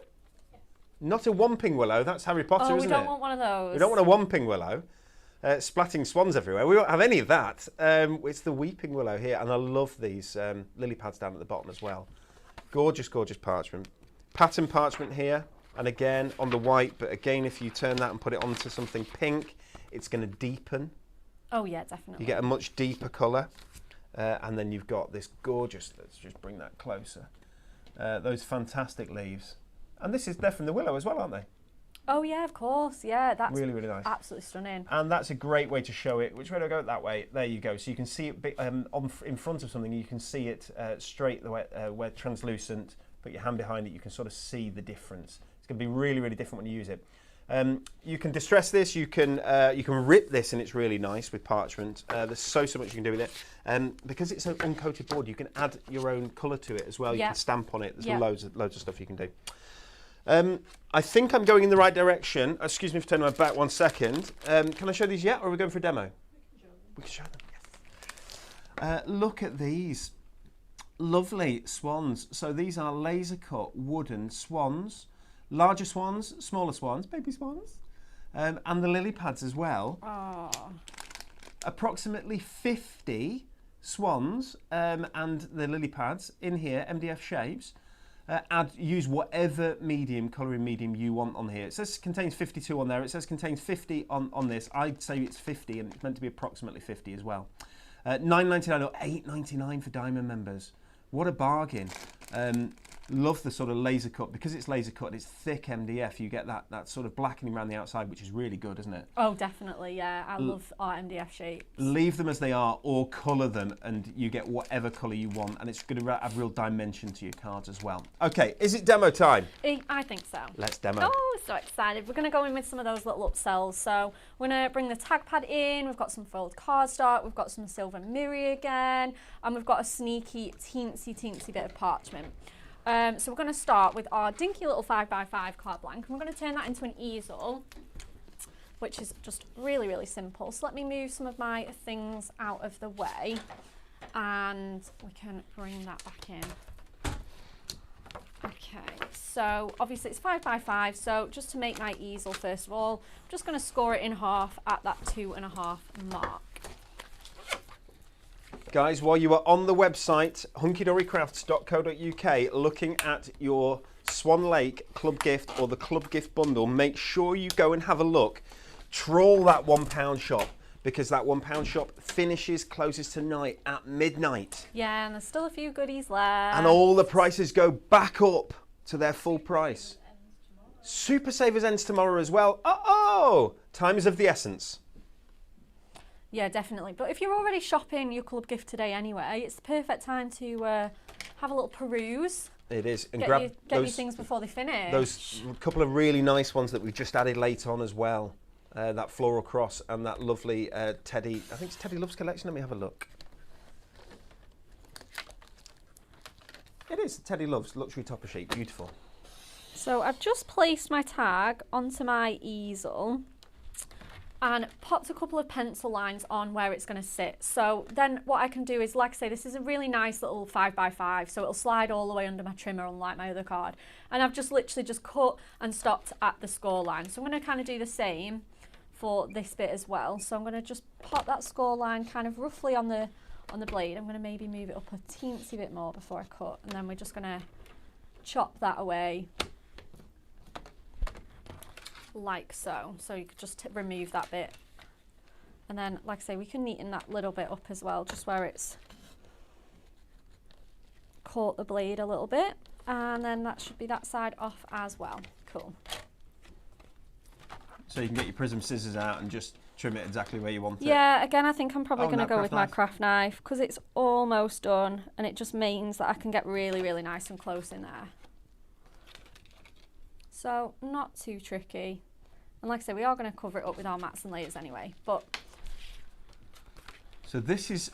Not a whomping willow. That's Harry Potter, isn't it? We don't want one of those. We don't want a whomping willow. Splatting swans everywhere. We won't have any of that. It's the weeping willow here, and I love these lily pads down at the bottom as well. Gorgeous, gorgeous parchment. Pattern parchment here, and again on the white, but again if you turn that and put it onto something pink, it's going to deepen. Oh yeah, definitely. You get a much deeper colour, and then you've got this gorgeous, let's just bring that closer, those fantastic leaves. And they're from the willow as well, aren't they? Oh yeah, of course. Yeah, that's really, really nice. Absolutely stunning. And that's a great way to show it. Which way do I go? That way. There you go. So you can see it in front of something. You can see it straight the way where translucent. Put your hand behind it. You can sort of see the difference. It's going to be really, really different when you use it. You can distress this. You can rip this, and it's really nice with parchment. There's so much you can do with it. Because it's an uncoated board, you can add your own colour to it as well. You can stamp on it. There's loads of stuff you can do. I think I'm going in the right direction. Excuse me for turning my back 1 second. Can I show these yet, or are we going for a demo? We can show them. Yes. Look at these lovely swans. So these are laser cut wooden swans, larger swans, smaller swans, baby swans, and the lily pads as well. Aww. Approximately 50 swans and the lily pads in here, MDF shapes. Use whatever colouring medium you want on here. It says it contains 52 on there. It says contains 50 on this. I'd say it's 50, and it's meant to be approximately 50 as well. $9.99 or $8.99 for diamond members. What a bargain. Love the sort of laser cut. Because it's laser cut, it's thick MDF. You get that sort of blackening around the outside, which is really good, isn't it? Oh, definitely, yeah. I love our MDF shapes. Leave them as they are or colour them, and you get whatever colour you want, and it's going to add real dimension to your cards as well. Okay, is it demo time? I think so. Let's demo. Oh, so excited. We're going to go in with some of those little upsells. So we're going to bring the tag pad in. We've got some foiled cardstock. We've got some silver mirror again. And we've got a sneaky, teensy bit of parchment. So we're going to start with our dinky little 5x5 card blank. And we're going to turn that into an easel, which is just really, really simple. So let me move some of my things out of the way and we can bring that back in. Okay, so obviously it's 5x5, so just to make my easel first of all, I'm just going to score it in half at that 2.5 mark. Guys, while you are on the website, hunkydorycrafts.co.uk, looking at your Swan Lake club gift or the club gift bundle, make sure you go and have a look. Trawl that £1 shop, because that £1 shop closes tonight at midnight. Yeah, and there's still a few goodies left. And all the prices go back up to their full price. Super Savers ends tomorrow as well. Time is of the essence. Yeah, definitely. But if you're already shopping your club gift today anyway, it's the perfect time to have a little peruse. It is. And get your things before they finish. Those couple of really nice ones that we've just added late on as well. That floral cross and that lovely Teddy, I think it's Teddy Love's collection. Let me have a look. It is Teddy Love's luxury topper sheet. Beautiful. So I've just placed my tag onto my easel and popped a couple of pencil lines on where it's going to sit. So then what I can do is, like I say, this is a really nice little 5x5, so it'll slide all the way under my trimmer, unlike my other card. And I've just literally just cut and stopped at the score line. So I'm going to kind of do the same for this bit as well. So I'm going to just pop that score line kind of roughly on the blade. I'm going to maybe move it up a teensy bit more before I cut, and then we're just going to chop that away like so. So you could just remove that bit, and then, like I say, we can neaten that little bit up as well, just where it's caught the blade a little bit, and then that should be that side off as well. Cool. So you can get your prism scissors out and just trim it exactly where you want it. Yeah, again, I think I'm probably going to go with my knife. craft knife because it's almost done, and it just means that I can get really, really nice and close in there. So not too tricky. And like I say, we are going to cover it up with our mats and layers anyway. But so this is,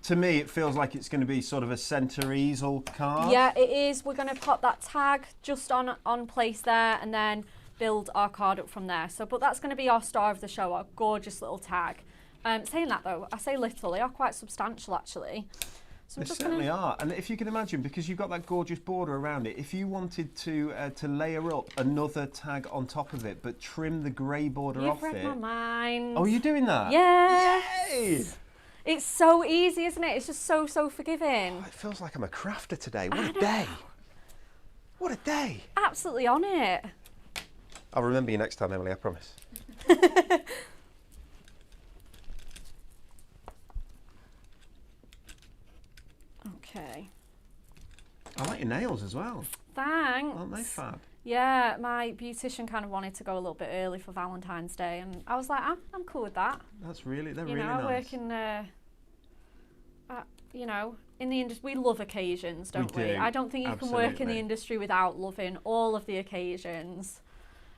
to me, it feels like it's going to be sort of a centre easel card. yeah, it is. We're going to pop that tag just on place there, and then build our card up from there. So, but that's going to be our star of the show, our gorgeous little tag. Saying that though, I say little, they are quite substantial actually. So They certainly are, and if you can imagine, because you've got that gorgeous border around it, if you wanted to layer up another tag on top of it, but trim the grey border off You've it. read my mind. Oh, you're doing that? Yes. Yay! It's so easy, isn't it? It's just so forgiving. Oh, it feels like I'm a crafter today. What a day! What a day! Absolutely on it. I'll remember you next time, Emily, I promise. Okay. I like your nails as well. Thanks. Aren't they fab? Yeah, my beautician kind of wanted to go a little bit early for Valentine's Day, and I was like, I'm cool with that. They're really You know, nice. I work in, you know, in the industry. We love occasions, don't we? do. I don't think you can work in Absolutely. the industry without loving all of the occasions.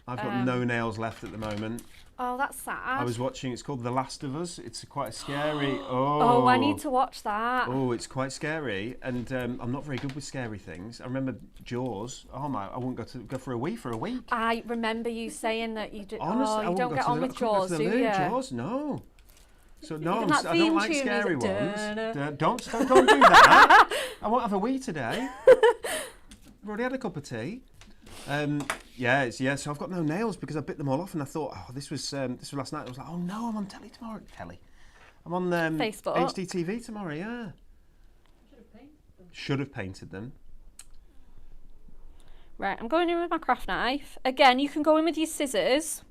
I've got no nails left at the moment. Oh, that's sad. I was watching, it's called The Last of Us. It's quite a scary, Oh, I need to watch that. Oh, it's quite scary, and I'm not very good with scary things. I remember Jaws. Oh my, I wouldn't go for a week. I remember you saying that you did. Honestly, I you wouldn't don't go get to on the- with I couldn't go Jaws, to do the loo. you? Jaws, no. So no, Even that I don't like theme tune scary is- ones. Don't do that. I won't have a wee today. I've already had a cup of tea. So I've got no nails because I bit them all off, and I thought, oh, this was last night. I was like, oh no, I'm on telly tomorrow. I'm on Facebook. HDTV tomorrow. Yeah. Should have painted them. Right, I'm going in with my craft knife. Again, you can go in with your scissors,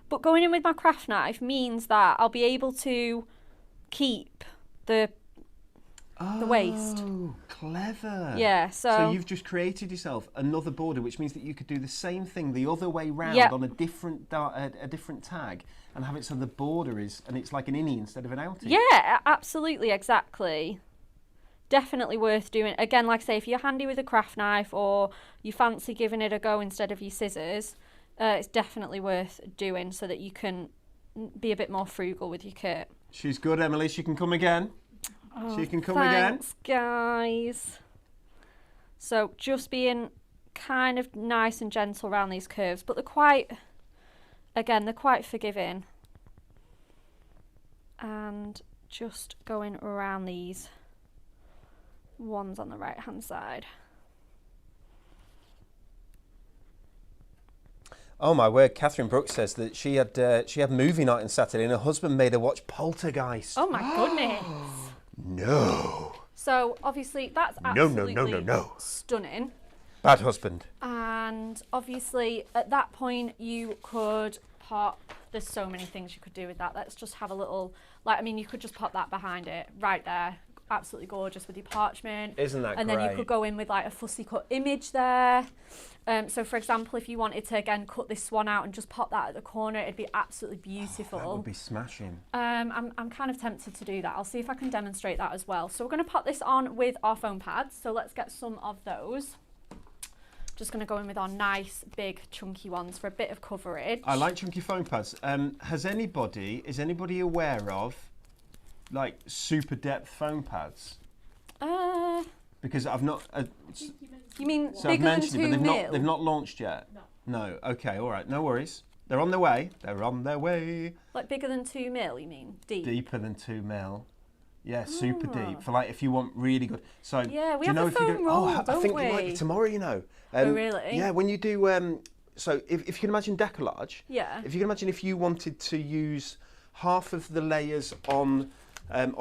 but going in with my craft knife means that I'll be able to keep the waste. Oh, clever. Yeah, So you've just created yourself another border, which means that you could do the same thing the other way round on a different tag, and have it so the border is, and it's like an innie instead of an outie. Yeah, absolutely, exactly. Definitely worth doing. Again, like I say, if you're handy with a craft knife or you fancy giving it a go instead of your scissors, it's definitely worth doing so that you can be a bit more frugal with your kit. She's good, Emily. She can come again. Oh, she can come again. Thanks, guys. So just being kind of nice and gentle around these curves, but they're quite forgiving. And just going around these ones on the right hand side. Oh my word! Catherine Brooks says that she had movie night on Saturday, and her husband made her watch Poltergeist. Oh my goodness! No. So obviously that's absolutely no. stunning. Bad husband. And obviously at that point you could pop. There's so many things you could do with that. Let's just have a little. You could just pop that behind it right there. Absolutely gorgeous with your parchment. Isn't that great? And then you could go in with like a fussy cut image there. So for example, if you wanted to again cut this swan out and just pop that at the corner, it'd be absolutely beautiful. That would be smashing. I'm kind of tempted to do that. I'll see if I can demonstrate that as well. So we're going to pop this on with our foam pads. So let's get some of those. Just going to go in with our nice big chunky ones for a bit of coverage. I like chunky foam pads. Is anybody aware of like super depth foam pads? Because I've not. You mean so bigger I've than 2 mentioned it, mil? but they've not launched yet. No. Okay. All right. No worries. They're on their way. Like bigger than 2 mil? You mean deep? Deeper than 2 mil. Yeah, super deep for like if you want really good. So yeah, we do you have know a if you foam do? roll, I don't think we? you might be tomorrow. You know. Oh really? Yeah, when you do. So if you can imagine decollage. Yeah. If you can imagine if you wanted to use half of the layers on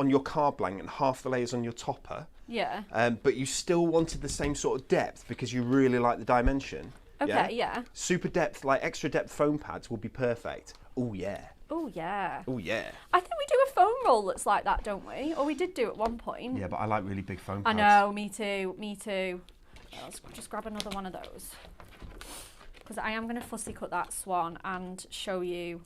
your card blank and half the layers on your topper. Yeah. But you still wanted the same sort of depth because you really like the dimension. Okay, yeah. Super depth, like extra depth foam pads will be perfect. Oh yeah. Oh yeah. Oh yeah. I think we do a foam roll that's like that, don't we? Or we did do at one point. Yeah, but I like really big foam I pads. know, me too. Let's just grab another one of those. Because I am going to fussy cut that swan and show you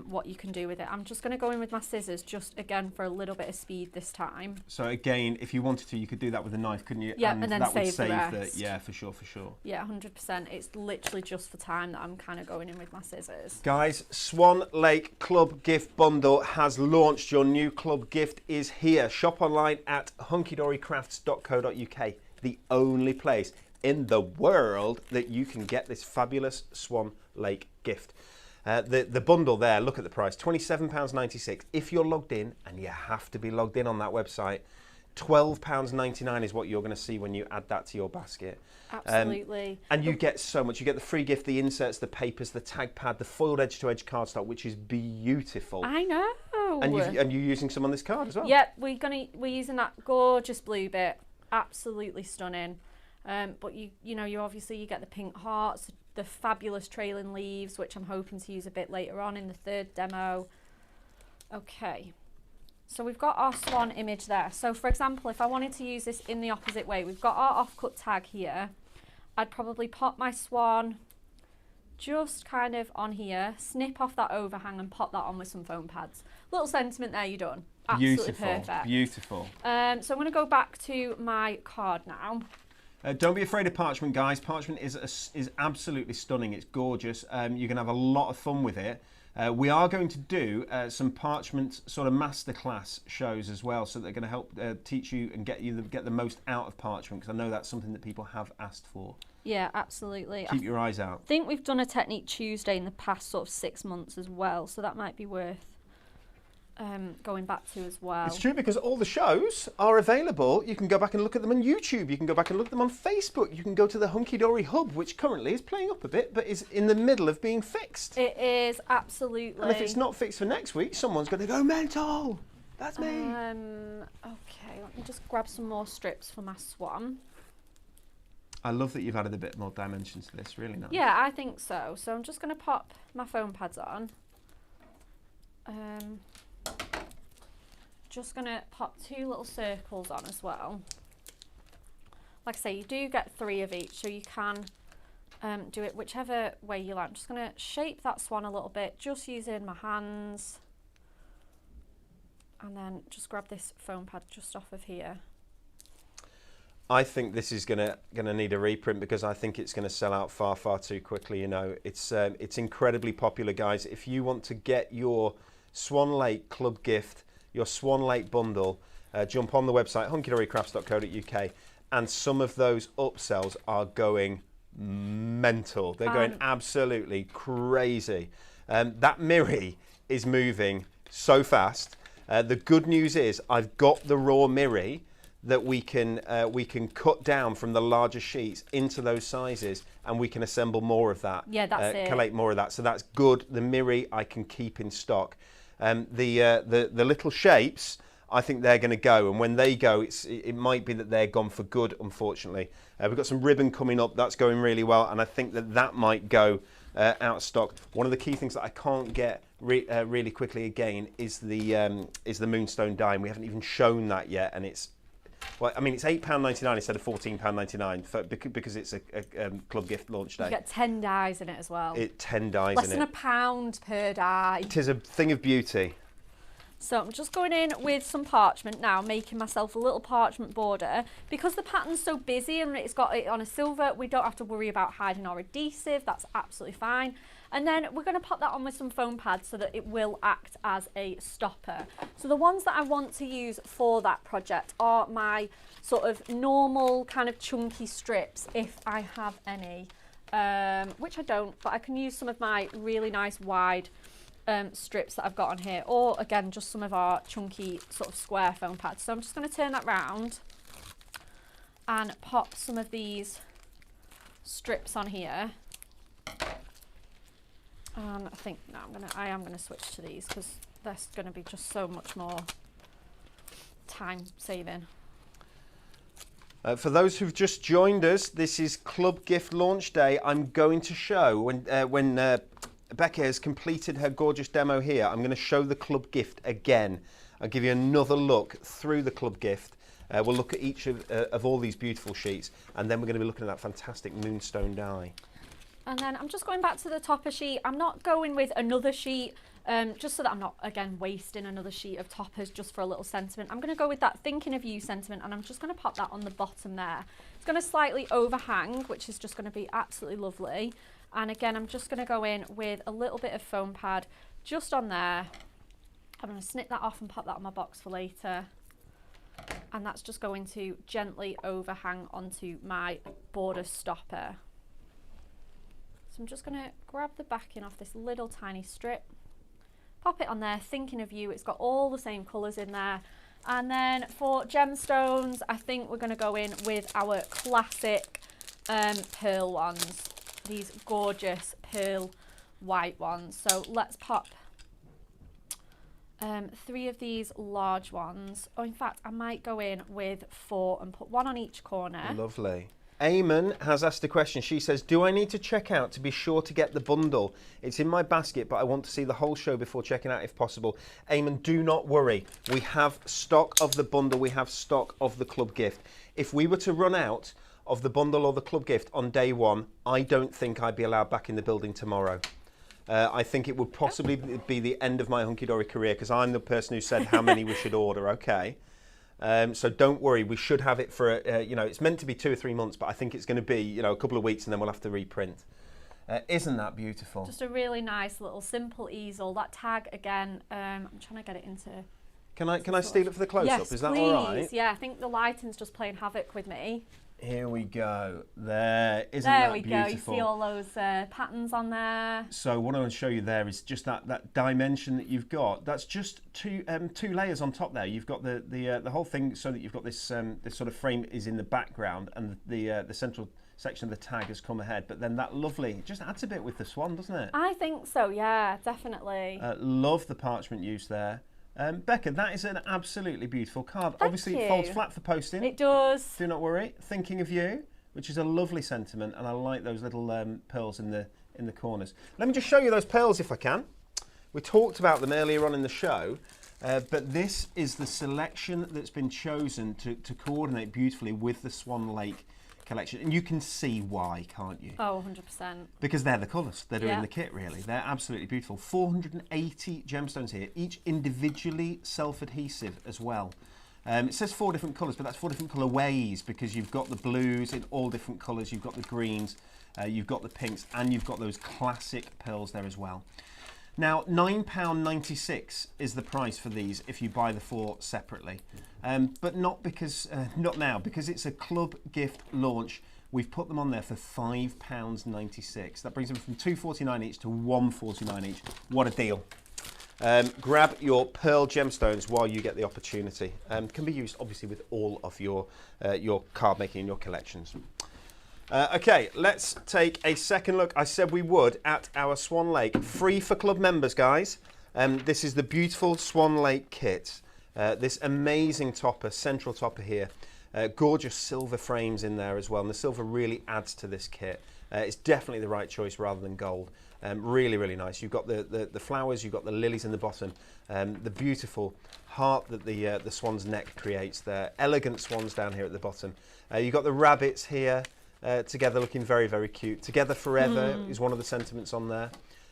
what you can do with it. I'm just going to go in with my scissors just again for a little bit of speed this time. So again, if you wanted to, you could do that with a knife, couldn't you? Yeah, and then that would save the rest. yeah, for sure. Yeah, 100%. It's literally just for time that I'm kind of going in with my scissors. Guys, Swan Lake Club Gift Bundle has launched. Your new club gift is here. Shop online at hunkydorycrafts.co.uk, the only place in the world that you can get this fabulous Swan Lake gift. The bundle there, look at the price, £27.96. If you're logged in, and you have to be logged in on that website, £12.99 is what you're going to see when you add that to your basket. Absolutely. And you get so much. You get the free gift, the inserts, the papers, the tag pad, the foiled edge-to-edge cardstock, which is beautiful. I know. And you're using some on this card as well. Yep, we're using that gorgeous blue bit. Absolutely stunning. But you obviously you get the pink hearts, the fabulous trailing leaves, which I'm hoping to use a bit later on in the third demo. Okay, so we've got our swan image there. So for example, if I wanted to use this in the opposite way, we've got our offcut tag here. I'd probably pop my swan just kind of on here, snip off that overhang and pop that on with some foam pads. Little sentiment there, you're done. Absolutely perfect. Beautiful. So I'm going to go back to my card now. Don't be afraid of parchment, guys. Parchment is absolutely stunning. It's gorgeous. You can have a lot of fun with it. We are going to do some parchment sort of masterclass shows as well, so they're going to help teach you and get the most out of parchment, because I know that's something that people have asked for. Yeah, absolutely. Keep your eyes out. I think we've done a Technique Tuesday in the past sort of 6 months as well, so that might be worth going back to as well. It's true, because all the shows are available. You can go back and look at them on YouTube. You can go back and look at them on Facebook. You can go to the Hunky Dory Hub, which currently is playing up a bit, but is in the middle of being fixed. It is, absolutely. And if it's not fixed for next week, someone's going to go mental. That's me. Okay, let me just grab some more strips for my swan. I love that you've added a bit more dimension to this. Really nice. Yeah, I think so. So I'm just going to pop my foam pads on. Just going to pop 2 little circles on as well. like I say, you do get 3 of each, so you can do it whichever way you like. I'm just going to shape that swan a little bit, just using my hands. And then just grab this foam pad just off of here. I think this is gonna need a reprint because I think it's gonna sell out far too quickly. You know, it's incredibly popular, guys. If you want to get your Swan Lake club gift, your Swan Lake bundle, jump on the website hunkydorycrafts.co.uk, and some of those upsells are going mental. They're going absolutely crazy. That Miri is moving so fast. The good news is I've got the raw Miri that we can cut down from the larger sheets into those sizes, and we can assemble more of that. Yeah, that's it. Collate more of that. So that's good. The Miri I can keep in stock. The little shapes, I think they're going to go, and when they go, it might be that they're gone for good, unfortunately. We've got some ribbon coming up. That's going really well, and I think that might go out of stock. One of the key things that I can't get really quickly again is the moonstone die, and we haven't even shown that yet, and it's, well, I mean, it's £8.99 instead of £14.99 because it's a club gift launch day. You get 10 dies in it as well. 10 dies Less in than it. £1 per die. It is a thing of beauty. So I'm just going in with some parchment now, making myself a little parchment border. Because the pattern's so busy and it's got it on a silver, we don't have to worry about hiding our adhesive. That's absolutely fine. And then we're going to pop that on with some foam pads so that it will act as a stopper. So the ones that I want to use for that project are my sort of normal kind of chunky strips, if I have any, which I don't, but I can use some of my really nice wide strips that I've got on here, or again just some of our chunky sort of square foam pads. So I'm just going to turn that round and pop some of these strips on here. And I think no, I am gonna switch to these because that's going to be just so much more time saving. For those who've just joined us, this is Club Gift Launch Day. I'm going to show when Becca has completed her gorgeous demo here, I'm going to show the club gift again. I'll give you another look through the club gift. We'll look at each of all these beautiful sheets, and then we're going to be looking at that fantastic moonstone die. And then I'm just going back to the topper sheet. I'm not going with another sheet, just so that I'm not, again, wasting another sheet of toppers just for a little sentiment. I'm going to go with that thinking of you sentiment, and I'm just going to pop that on the bottom there. It's going to slightly overhang, which is just going to be absolutely lovely. And again, I'm just going to go in with a little bit of foam pad just on there. I'm going to snip that off and pop that on my box for later. And that's just going to gently overhang onto my border stopper. So I'm just going to grab the backing off this little tiny strip, pop it on there, thinking of you. It's got all the same colours in there. And then for gemstones, I think we're going to go in with our classic pearl ones. These gorgeous pearl white ones. So let's pop 3 of these large ones. Oh, in fact, I might go in with 4 and put 1 on each corner. Lovely. Eamon has asked a question. She says, do I need to check out to be sure to get the bundle? It's in my basket, but I want to see the whole show before checking out if possible. Eamon, do not worry. We have stock of the bundle. We have stock of the club gift. If we were to run out of the bundle or the club gift on day 1, I don't think I'd be allowed back in the building tomorrow. I think it would possibly be the end of my hunky-dory career because I'm the person who said how many we should order, okay? So don't worry, we should have it for, it's meant to be 2 or 3 months, but I think it's going to be, a couple of weeks and then we'll have to reprint. Isn't that beautiful? Just a really nice little simple easel. That tag again, I'm trying to get it into... Can I steal it for the close-up? Yes, Is that please. all right? Yeah, I think the lighting's just playing havoc with me. Here we go. There, isn't there that we beautiful? go. You see all those patterns on there. So what I want to show you there is just that dimension that you've got. That's just two layers on top there. You've got the whole thing so that you've got this this sort of frame is in the background, and the central section of the tag has come ahead. But then that lovely, it just adds a bit with the swan, doesn't it? I think so. Yeah, definitely. Love the parchment use there. Becca, that is an absolutely beautiful card. Thank Obviously, you. it folds flat for posting. It does. Do not worry. Thinking of you, which is a lovely sentiment, and I like those little pearls in the corners. Let me just show you those pearls if I can. We talked about them earlier on in the show, but this is the selection that's been chosen to coordinate beautifully with the Swan Lake collection. And you can see why, can't you? Oh, 100%. Because they're the colours that are Yeah. in the kit, really. They're absolutely beautiful. 480 gemstones here, each individually self-adhesive as well. It says 4 different colours, but that's 4 different colourways because you've got the blues in all different colours, you've got the greens, you've got the pinks, and you've got those classic pearls there as well. Now, £9.96 is the price for these if you buy the 4 separately. But not now, because it's a club gift launch. We've put them on there for £5.96. That brings them from £2.49 each to £1.49 each. What a deal. Grab your pearl gemstones while you get the opportunity. Can be used obviously with all of your card making in your collections. Okay, let's take a second look. I said we would at our Swan Lake. Free for club members, guys. This is the beautiful Swan Lake kit. This amazing topper, central topper here. Gorgeous silver frames in there as well, and the silver really adds to this kit. It's definitely the right choice rather than gold. Really, really nice. You've got the flowers, you've got the lilies in the bottom, the beautiful heart that the swan's neck creates there. Elegant swans down here at the bottom. You've got the rabbits here together looking very, very cute. Together forever is one of the sentiments on there.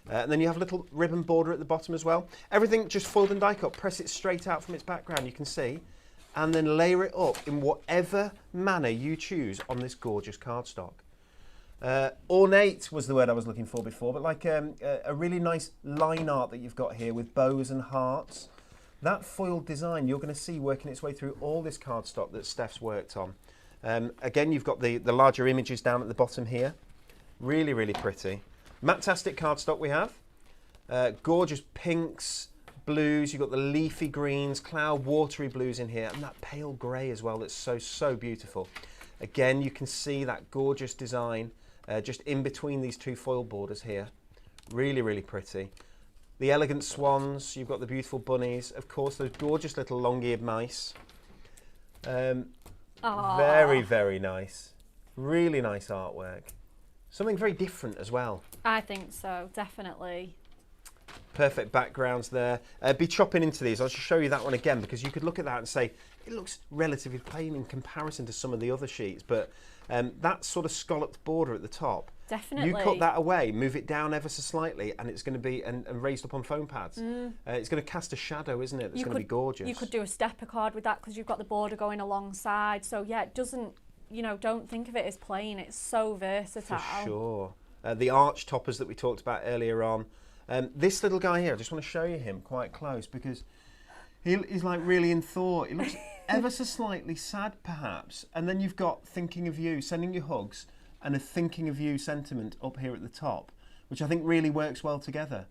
And then you have a little ribbon border at the bottom as well. Everything just foiled and die cut. Press it straight out from its background, you can see. And then layer it up in whatever manner you choose on this gorgeous cardstock. Ornate was the word I was looking for before, but like a really nice line art that you've got here with bows and hearts. That foiled design you're going to see working its way through all this cardstock that Steph's worked on. Again, you've got the larger images down at the bottom here. Really, really pretty. Matte-tastic cardstock we have. Gorgeous pinks, blues, you've got the leafy greens, cloud watery blues in here, and that pale grey as well that's so beautiful. Again, you can see that gorgeous design just in between these 2 foil borders here. Really, really pretty. The elegant swans, you've got the beautiful bunnies, of course those gorgeous little long-eared mice. Very, very nice. Really nice artwork. Something very different as well. I think so, definitely. Perfect backgrounds there. Be chopping into these. I'll just show you that one again because you could look at that and say it looks relatively plain in comparison to some of the other sheets, but that sort of scalloped border at the top, Definitely. you cut that away, move it down ever so slightly, and it's going to be and raised up on foam pads. It's going to cast a shadow, isn't it? It's going to be gorgeous. You could do a stepper card with that because you've got the border going alongside. So yeah, it doesn't, you know, don't think of it as plain. It's so versatile. For sure. The arch toppers that we talked about earlier on. This little guy here, I just want to show you him quite close because he's like really in thought. He looks ever so slightly sad perhaps. And then you've got thinking of you, sending you hugs, and a thinking of you sentiment up here at the top, which I think really works well together.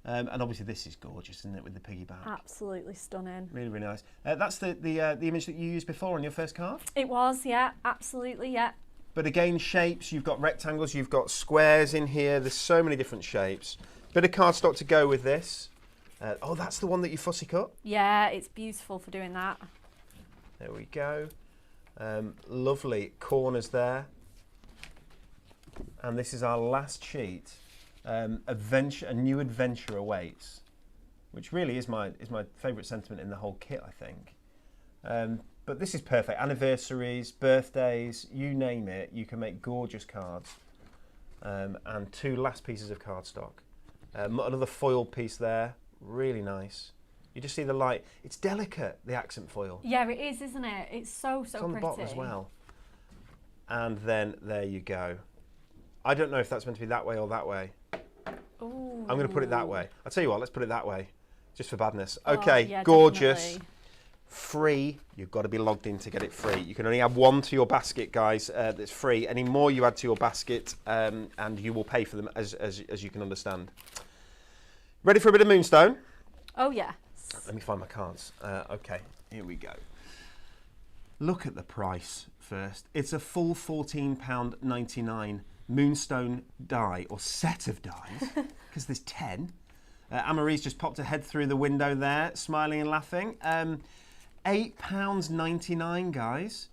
And obviously this is gorgeous, isn't it, with the piggyback? Absolutely stunning. Really, really nice. That's the image that you used before on your first card? It was, yeah, absolutely, yeah. But again, shapes, you've got rectangles, you've got squares in here. There's so many different shapes. Bit of cardstock to go with this. Oh, that's the one that you fussy cut? Yeah, it's beautiful for doing that. There we go. Lovely corners there. And this is our last sheet. A new adventure awaits, which really is my favourite sentiment in the whole kit, I think. But this is perfect. Anniversaries, birthdays, you name it, you can make gorgeous cards. And 2 last pieces of cardstock. Another foil piece there, really nice. You just see the light. It's delicate, the accent foil. Yeah, it is, isn't it? It's so It's on pretty. the bottom as well. And then there you go. I don't know if that's meant to be that way or that way. Ooh. I'm going to put it that way. I'll tell you what, let's put it that way, just for badness. Oh, Okay, yeah, gorgeous. definitely. Free. You've got to be logged in to get it free. You can only add 1 to your basket, guys. That's free. Any more you add to your basket, and you will pay for them, as you can understand. Ready for a bit of moonstone? Oh, yeah. Let me find my cards. Okay, here we go. Look at the price first. It's a full £14.99 moonstone die, or set of dies, because there's 10. Anne-Marie's just popped her head through the window there, smiling and laughing. £8.99, guys.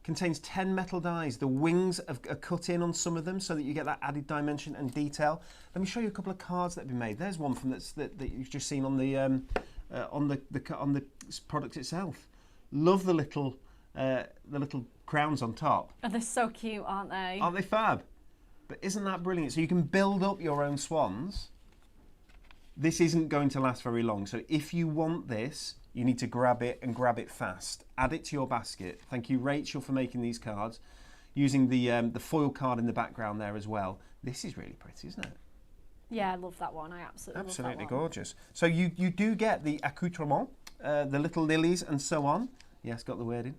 Contains 10 metal dies. The wings are cut in on some of them so that you get that added dimension and detail. Let me show you a couple of cards that have been made. There's one from that you've just seen on the product itself. Love the little the little crowns on top. And they're so cute, aren't they? Aren't they fab? But isn't that brilliant? So you can build up your own swans. This isn't going to last very long. So if you want this, you need to grab it and grab it fast. Add it to your basket. Thank you, Rachel, for making these cards. Using the foil card in the background there as well. This is really pretty, isn't it? Yeah, I love that one. I absolutely love that one. Gorgeous. So you do get the accoutrement, the little lilies and so on. Yes, got the word in.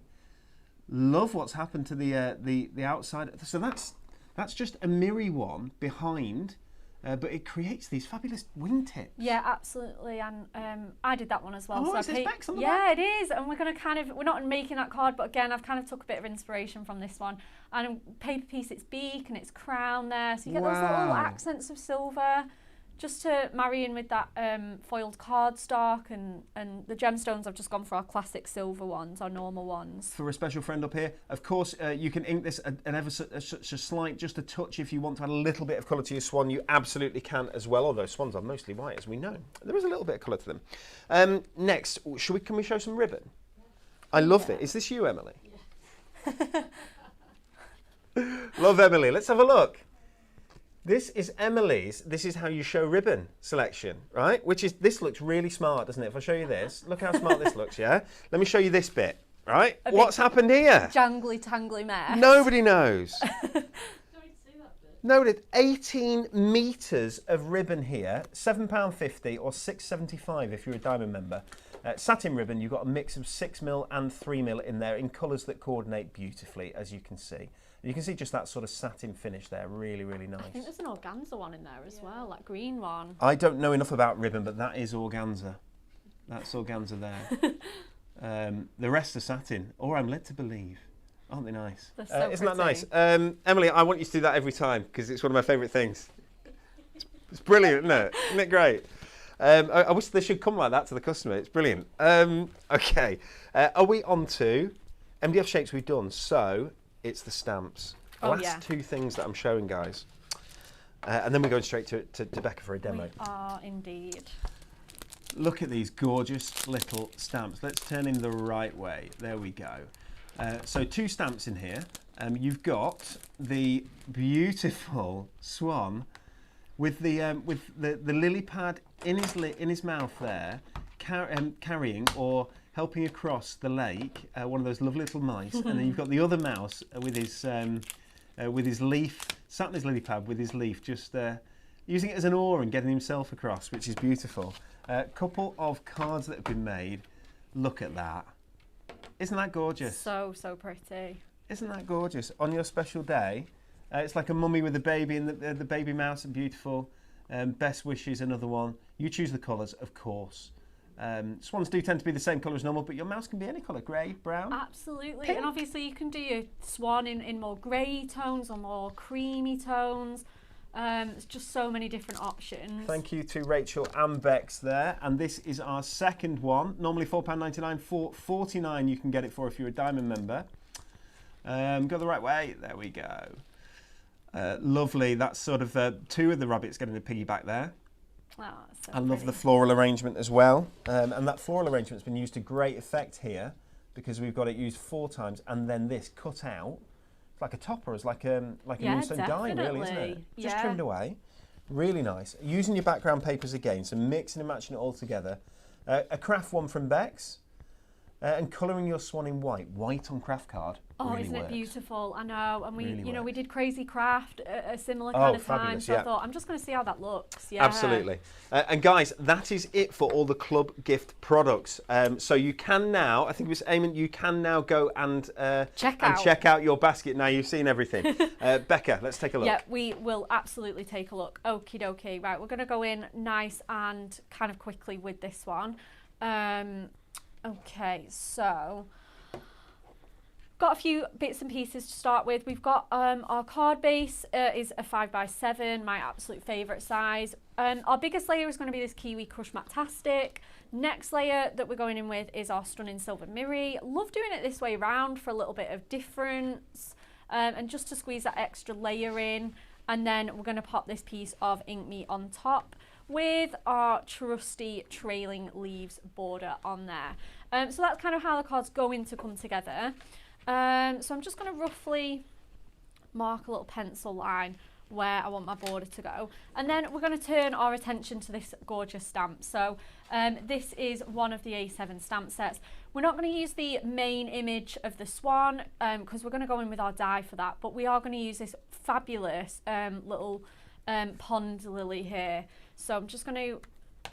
Love what's happened to the outside. So that's just a mirror one behind, but it creates these fabulous wingtips. Yeah, absolutely. And I did that one as well. Oh, so it says Bex on the yeah, back. it is. And we're going to we're not making that card, but again, I've kind of took a bit of inspiration from this one. And paper piece its beak and its crown there. So you get those little accents of silver, just to marry in with that foiled cardstock, and the gemstones. I've just gone for our classic silver ones, our normal ones. For a special friend up here, of course, you can ink this an ever such a slight, just a touch. If you want to add a little bit of colour to your swan, you absolutely can as well. Although swans are mostly white, as we know, there is a little bit of colour to them. Next, can we show some ribbon? I love it. Is this you, Emily? Yeah. Love Emily. Let's have a look. This is Emily's. This is how you show ribbon selection, right? This looks really smart, doesn't it? If I show you this, look how smart this looks, yeah? Let me show you this bit, right? What's happened here? Jangly, tangly mess. Nobody knows. No, it's 18 metres of ribbon here, £7.50 or £6.75 if you're a diamond member. Satin ribbon, you've got a mix of 6mm and 3mm in there in colours that coordinate beautifully, as you can see. You can see just that sort of satin finish there, really, really nice. I think there's an organza one in there as well, that green one. I don't know enough about ribbon, but that is organza. That's organza there. The rest are satin, or I'm led to believe. Aren't they nice? They're so isn't that pretty. nice? Emily, I want you to do that every time, because it's one of my favourite things. It's brilliant, isn't it? Isn't it great? I wish they should come like that to the customer. It's brilliant. Okay, are we on to MDF shapes we've done? So it's the stamps. The last two things that I'm showing, guys. And then we're going straight to Becca for a demo. We are indeed. Look at these gorgeous little stamps. Let's turn in the right way. There we go. So two stamps in here. You've got the beautiful swan with the lily pad in his mouth there, carrying or helping across the lake one of those lovely little mice, and then you've got the other mouse with his leaf, sat in his lily pad with his leaf, just using it as an oar and getting himself across, which is beautiful. A couple of cards that have been made. Look at that. Isn't that gorgeous? So pretty. Isn't that gorgeous? On your special day, it's like a mummy with a baby, and the baby mouse are beautiful. Best wishes, another one. You choose the colours, of course. Swans do tend to be the same colour as normal, but your mouse can be any colour, grey, brown. Absolutely, pink. And obviously you can do your swan in more grey tones or more creamy tones. There's just so many different options. Thank you to Rachel and Bex there. And this is our second one. Normally £4.99, £4.49 you can get it for if you're a diamond member. Go the right way. There we go. Lovely. That's sort of two of the rabbits getting a piggyback there. Oh, so I love the floral arrangement as well. And that floral arrangement's been used to great effect here because we've got it used 4 times, and then this cut out. It's like a topper, it's like a moonstone dime, really, isn't it? Just trimmed away. Really nice. Using your background papers again, so mixing and matching it all together. A craft one from Bex. And colouring your swan in white. White on craft card. Oh, really isn't works. it beautiful? I know. And we, Really we did Crazy Craft at a similar kind of time. So yeah. I thought, I'm just going to see how that looks. Yeah. Absolutely. And guys, that is it for all the club gift products. So you can now, I think it was Eamon, you can now go and check out your basket. Now you've seen everything. Becca, let's take a look. Yeah, we will absolutely take a look. Okie dokie. Right, we're going to go in nice and kind of quickly with this one. Okay, so got a few bits and pieces to start with. We've got our card base is a 5x7, my absolute favourite size. Our biggest layer is going to be this Kiwi Crush Matastic. Next layer that we're going in with is our stunning silver mirror. Love doing it this way around for a little bit of difference and just to squeeze that extra layer in. And then we're going to pop this piece of ink meat on top with our trusty trailing leaves border on there. So that's kind of how the card's going to come together. So I'm just going to roughly mark a little pencil line where I want my border to go, and then we're going to turn our attention to this gorgeous stamp. So this is one of the A7 stamp sets. We're not going to use the main image of the swan because we're going to go in with our die for that, but we are going to use this fabulous little pond lily here. So I'm just going to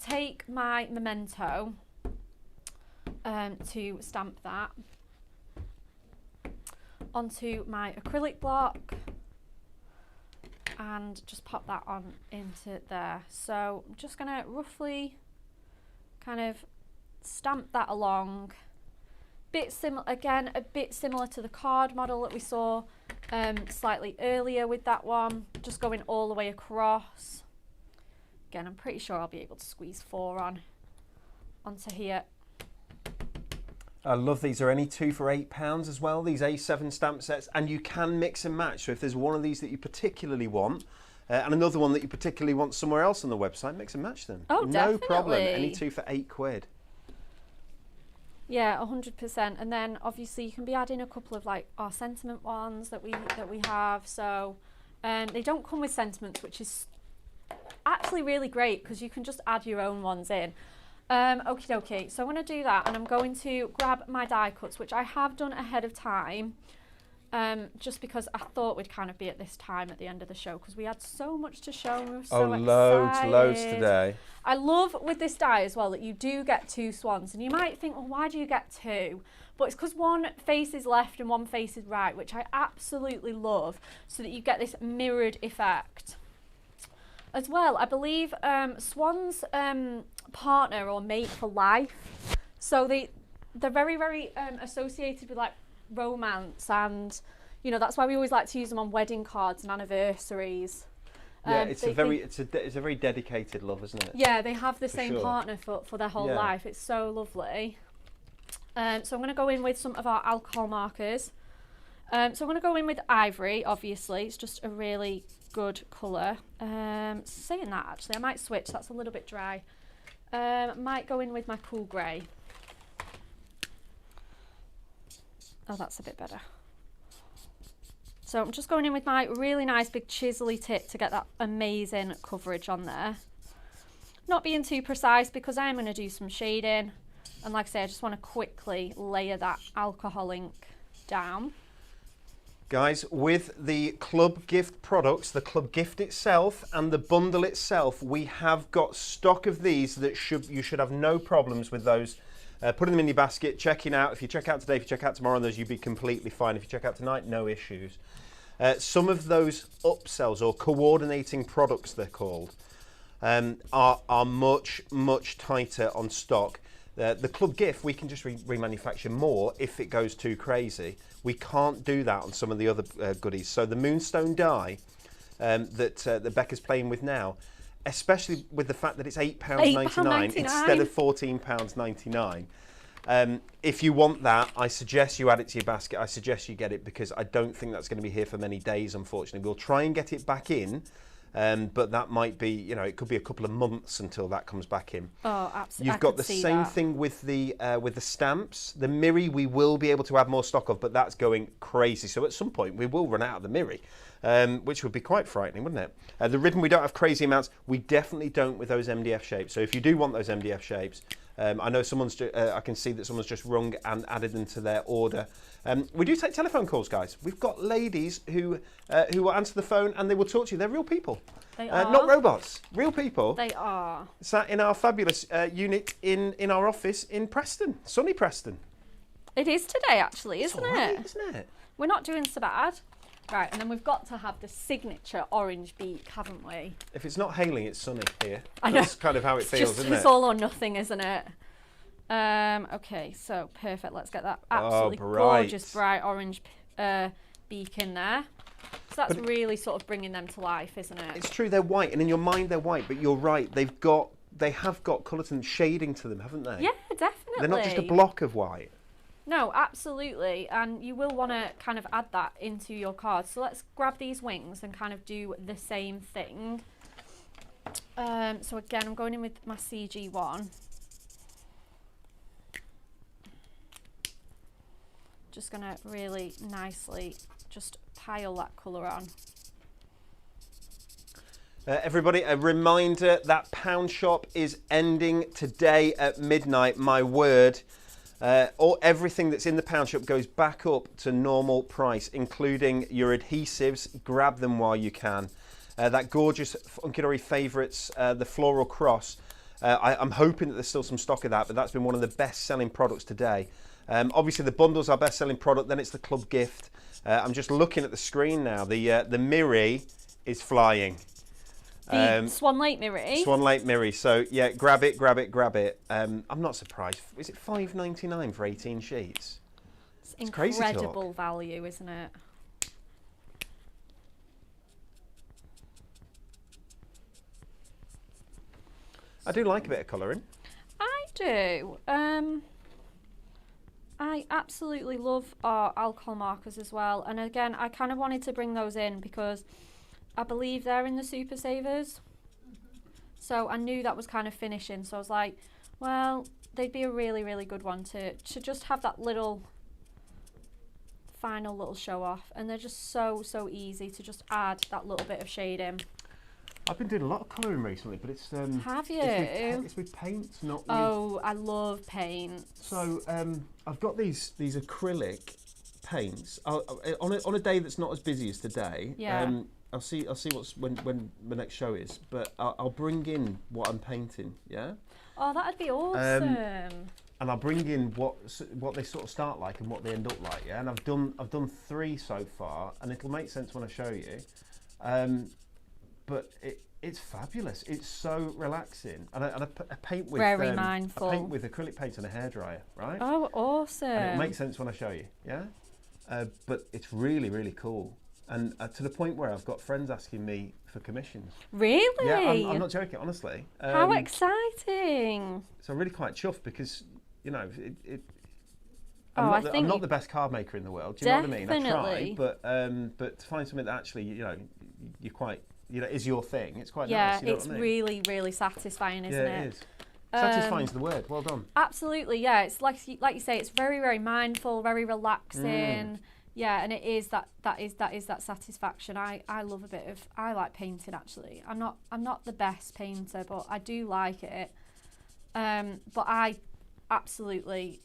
take my memento to stamp that onto my acrylic block and just pop that on into there. So I'm just going to roughly kind of stamp that along. Again, a bit similar to the card model that we saw slightly earlier with that one, just going all the way across. Again, I'm pretty sure I'll be able to squeeze 4 onto here. I love these. Are any 2 for £8 as well, these A7 stamp sets, and you can mix and match. So if there's one of these that you particularly want and another one that you particularly want somewhere else on the website, mix and match them. Oh, no definitely. problem. Any 2 for £8. Yeah, 100%. And then obviously you can be adding a couple of like our sentiment ones that we have. So they don't come with sentiments, which is actually really great because you can just add your own ones in. Okie dokie, so I'm going to do that, and I'm going to grab my die cuts, which I have done ahead of time, just because I thought we'd kind of be at this time at the end of the show because we had so much to show and we were so excited. Loads today. I love with this die as well that you do get 2 swans, and you might think, well, why do you get 2? But it's because one face is left and one face is right, which I absolutely love, so that you get this mirrored effect. As well, I believe swans partner or mate for life, so they're very, very associated with like romance, and you know that's why we always like to use them on wedding cards and anniversaries. Yeah, it's a very dedicated love, isn't it? Yeah, they have the same sure. partner for their whole life. It's so lovely. So I'm going to go in with some of our alcohol markers. So I'm going to go in with ivory. Obviously, it's just a really good colour. Saying that, actually, I might switch. That's a little bit dry. Might go in with my cool grey. Oh, that's a bit better. So I'm just going in with my really nice big chisel-y tip to get that amazing coverage on there. Not being too precise because I'm going to do some shading. And like I say, I just want to quickly layer that alcohol ink down. Guys, with the club gift products, the club gift itself and the bundle itself, we have got stock of these that you should have no problems with those. Putting them in your basket, checking out. If you check out today, if you check out tomorrow on those, you'd be completely fine. If you check out tonight, no issues. Some of those upsells or coordinating products, they're called, are much, much tighter on stock. The club gift, we can just remanufacture more if it goes too crazy. We can't do that on some of the other goodies. So the Moonstone die that Becca's playing with now, especially with the fact that it's £8.99 instead of £14.99. If you want that, I suggest you add it to your basket. I suggest you get it because I don't think that's going to be here for many days, unfortunately. We'll try and get it back in. But that might be, you know, it could be a couple of months until that comes back in. Oh, absolutely. You've got the same thing with the stamps. The Miri we will be able to add more stock of, but that's going crazy. So at some point we will run out of the Miri, which would be quite frightening, wouldn't it? The ribbon we don't have crazy amounts. We definitely don't with those MDF shapes. So if you do want those MDF shapes, I know I can see that someone's just rung and added them to their order. We do take telephone calls, guys. We've got ladies who will answer the phone and they will talk to you. They're real people. They are. Not robots. Real people. They are. Sat in our fabulous unit in our office in Preston, sunny Preston. It is today, actually, isn't Right, it? isn't it? We're not doing so bad. Right, and then we've got to have the signature orange beak, haven't we? If it's not hailing, it's sunny here. I know. That's kind of how it feels, isn't It's it? all or nothing, isn't it? Okay, so perfect. Let's get that absolutely gorgeous bright orange beak in there. So that's really sort of bringing them to life, isn't it? It's true, they're white, and in your mind they're white, but you're right. They have got colour and shading to them, haven't they? Yeah, definitely. They're not just a block of white. No, absolutely, and you will want to kind of add that into your card. So let's grab these wings and kind of do the same thing. So again, I'm going in with my CG1. Just going to really nicely just pile that colour on. Everybody, a reminder that Pound Shop is ending today at midnight. My word. Everything that's in the Pound Shop goes back up to normal price, including your adhesives. Grab them while you can. That gorgeous Hunky Dory Favourites, the Floral Cross. I'm hoping that there's still some stock of that, but that's been one of the best-selling products today. Obviously, the bundle's our best-selling product. Then it's the club gift. I'm just looking at the screen now. The Miri is flying. The Swan Lake Miri. Swan Lake Miri. So yeah, grab it, grab it, grab it. I'm not surprised. Is it $5.99 for 18 sheets? It's crazy talk. incredible value, isn't it? I do like a bit of colouring. I do. I absolutely love our alcohol markers as well. And again, I kind of wanted to bring those in because I believe they're in the Super Savers. So I knew that was kind of finishing. So I was like, well, they'd be a really, really good one to just have that little final little show off. And they're just so easy to just add that little bit of shade in. I've been doing a lot of colouring recently, but it's have you? It's with paints, not with. Oh, I love paint. So I've got these acrylic paints. On a day that's not as busy as today. Yeah. I'll see what's when the next show is, but I'll bring in what I'm painting. Yeah. Oh, that'd be awesome. And I'll bring in what they sort of start like and what they end up like. Yeah. And I've done 3 so far, and it'll make sense when I show you. But it's fabulous. It's so relaxing, and I paint with very mindful. I paint with acrylic paint and a hairdryer, right? Oh, awesome! And it'll make sense when I show you, yeah. But it's really, really cool, and to the point where I've got friends asking me for commissions. Really? Yeah, I'm not joking, honestly. How exciting! So I'm really quite chuffed because I'm not the best card maker in the world. Do you know what I mean? I try, but to find something that actually you're quite. Is your thing. It's quite nice. Yeah, it's really, really satisfying, isn't it? Yeah, it is. Satisfying's the word. Well done. Absolutely, yeah. It's like you say, it's very, very mindful, very relaxing. Yeah, and it is that satisfaction. I love I like painting actually. I'm not the best painter, but I do like it. But I absolutely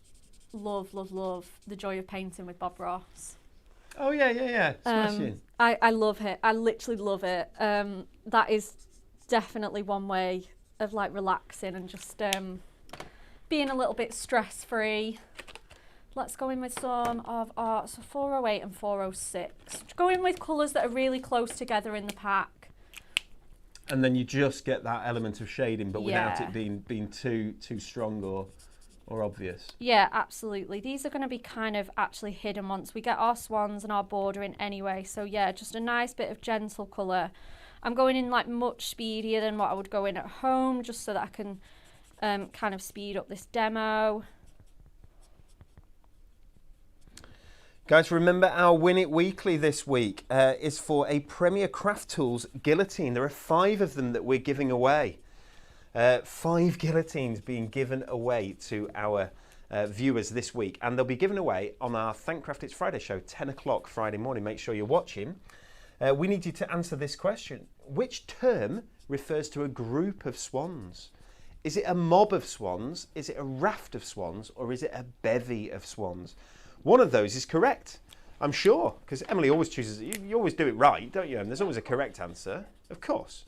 love the joy of painting with Bob Ross. Oh yeah. Smashing. I love it. I literally love it. That is definitely one way of like relaxing and just being a little bit stress free. Let's go in with some of our 408 and 406. Go in with colours that are really close together in the pack. And then you just get that element of shading, but without it being too strong or obvious. Yeah, absolutely. These are going to be kind of actually hidden once we get our swans and our border in anyway. So yeah, just a nice bit of gentle colour. I'm going in like much speedier than what I would go in at home, just so that I can kind of speed up this demo. Guys, remember our Win It Weekly this week is for a Premier Craft Tools guillotine. There are 5 of them that we're giving away. 5 guillotines being given away to our viewers this week, and they'll be given away on our Thankcraft It's Friday show, 10 o'clock Friday morning. Make sure you're watching. We need you to answer this question. Which term refers to a group of swans? Is it a mob of swans? Is it a raft of swans? Or is it a bevy of swans? One of those is correct, I'm sure, because Emily always chooses, you always do it right, don't you? And there's always a correct answer, of course.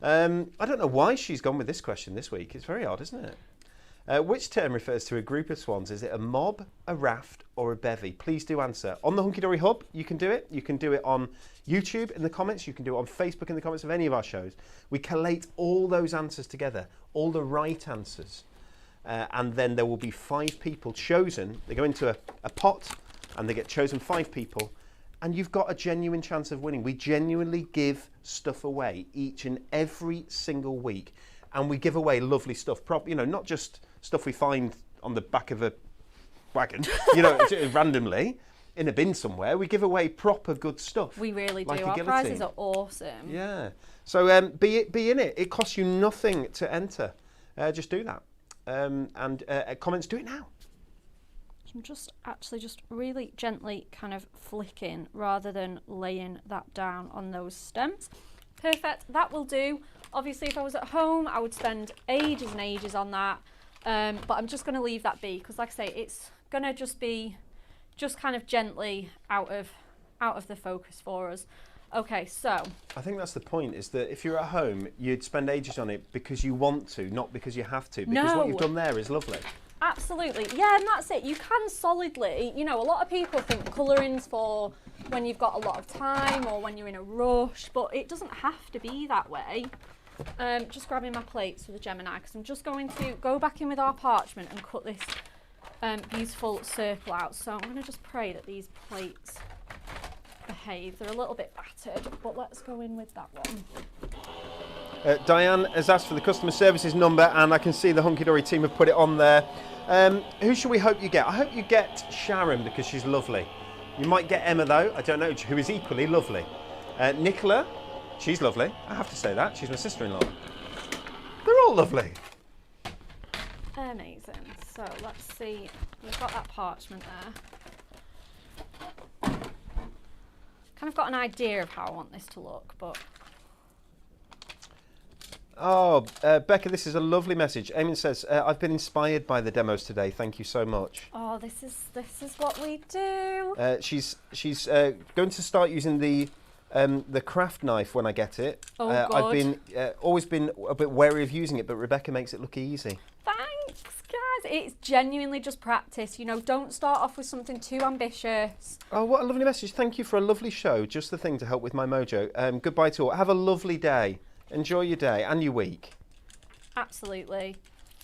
I don't know why she's gone with this question this week. It's very odd, isn't it? Which term refers to a group of swans? Is it a mob, a raft, or a bevy? Please do answer. On the Hunky Dory Hub, you can do it. You can do it on YouTube in the comments. You can do it on Facebook in the comments of any of our shows. We collate all those answers together, all the right answers. And then there will be 5 people chosen. They go into a pot and they get chosen 5 people. And you've got a genuine chance of winning. We genuinely give stuff away each and every single week. And we give away lovely stuff. Not just stuff we find on the back of a wagon, randomly in a bin somewhere. We give away proper good stuff. We really do. Like Our prizes are awesome. Yeah. So be in it. It costs you nothing to enter. Just do that. And comments, do it now. So I'm just actually just really gently kind of flicking rather than laying that down on those stems. Perfect, that will do. Obviously, if I was at home, I would spend ages and ages on that. But I'm just going to leave that be because, like I say, it's going to just be kind of gently out of the focus for us. Okay, so I think that's the point, is that if you're at home, you'd spend ages on it because you want to, not because you have to. Because what you've done there is lovely. Absolutely, yeah, and that's it. You can solidly, you know, a lot of people think colouring's for when you've got a lot of time or when you're in a rush, but it doesn't have to be that way. Just grabbing my plates for the Gemini because I'm just going to go back in with our parchment and cut this beautiful circle out. So I'm going to just pray that these plates behave. They're a little bit battered, but let's go in with that one. Diane has asked for the customer services number, and I can see the Hunky Dory team have put it on there. Who should we hope you get? I hope you get Sharon because she's lovely. You might get Emma though, I don't know, who is equally lovely. Nicola, she's lovely. I have to say that. She's my sister-in-law. They're all lovely. Amazing. So let's see. We've got that parchment there. Kind of got an idea of how I want this to look, but... Oh, Becca, this is a lovely message. Eamon says, I've been inspired by the demos today. Thank you so much. Oh, this is what we do. She's going to start using the craft knife when I get it. Oh, good. I've been always been a bit wary of using it, but Rebecca makes it look easy. Thanks, guys. It's genuinely just practice. You know, don't start off with something too ambitious. Oh, what a lovely message. Thank you for a lovely show. Just the thing to help with my mojo. Goodbye to all. Have a lovely day. Enjoy your day and your week. Absolutely.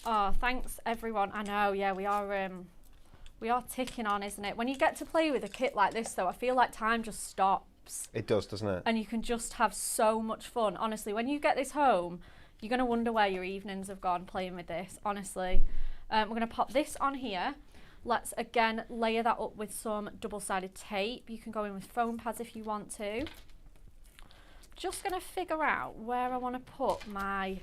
Oh, thanks everyone. I know, yeah, we are ticking on, isn't it? When you get to play with a kit like this though, I feel like time just stops. It does, doesn't it? And you can just have so much fun. Honestly, when you get this home, you're going to wonder where your evenings have gone playing with this, honestly. We're going to pop this on here. Let's again layer that up with some double-sided tape. You can go in with foam pads if you want to. Just going to figure out where I want to put my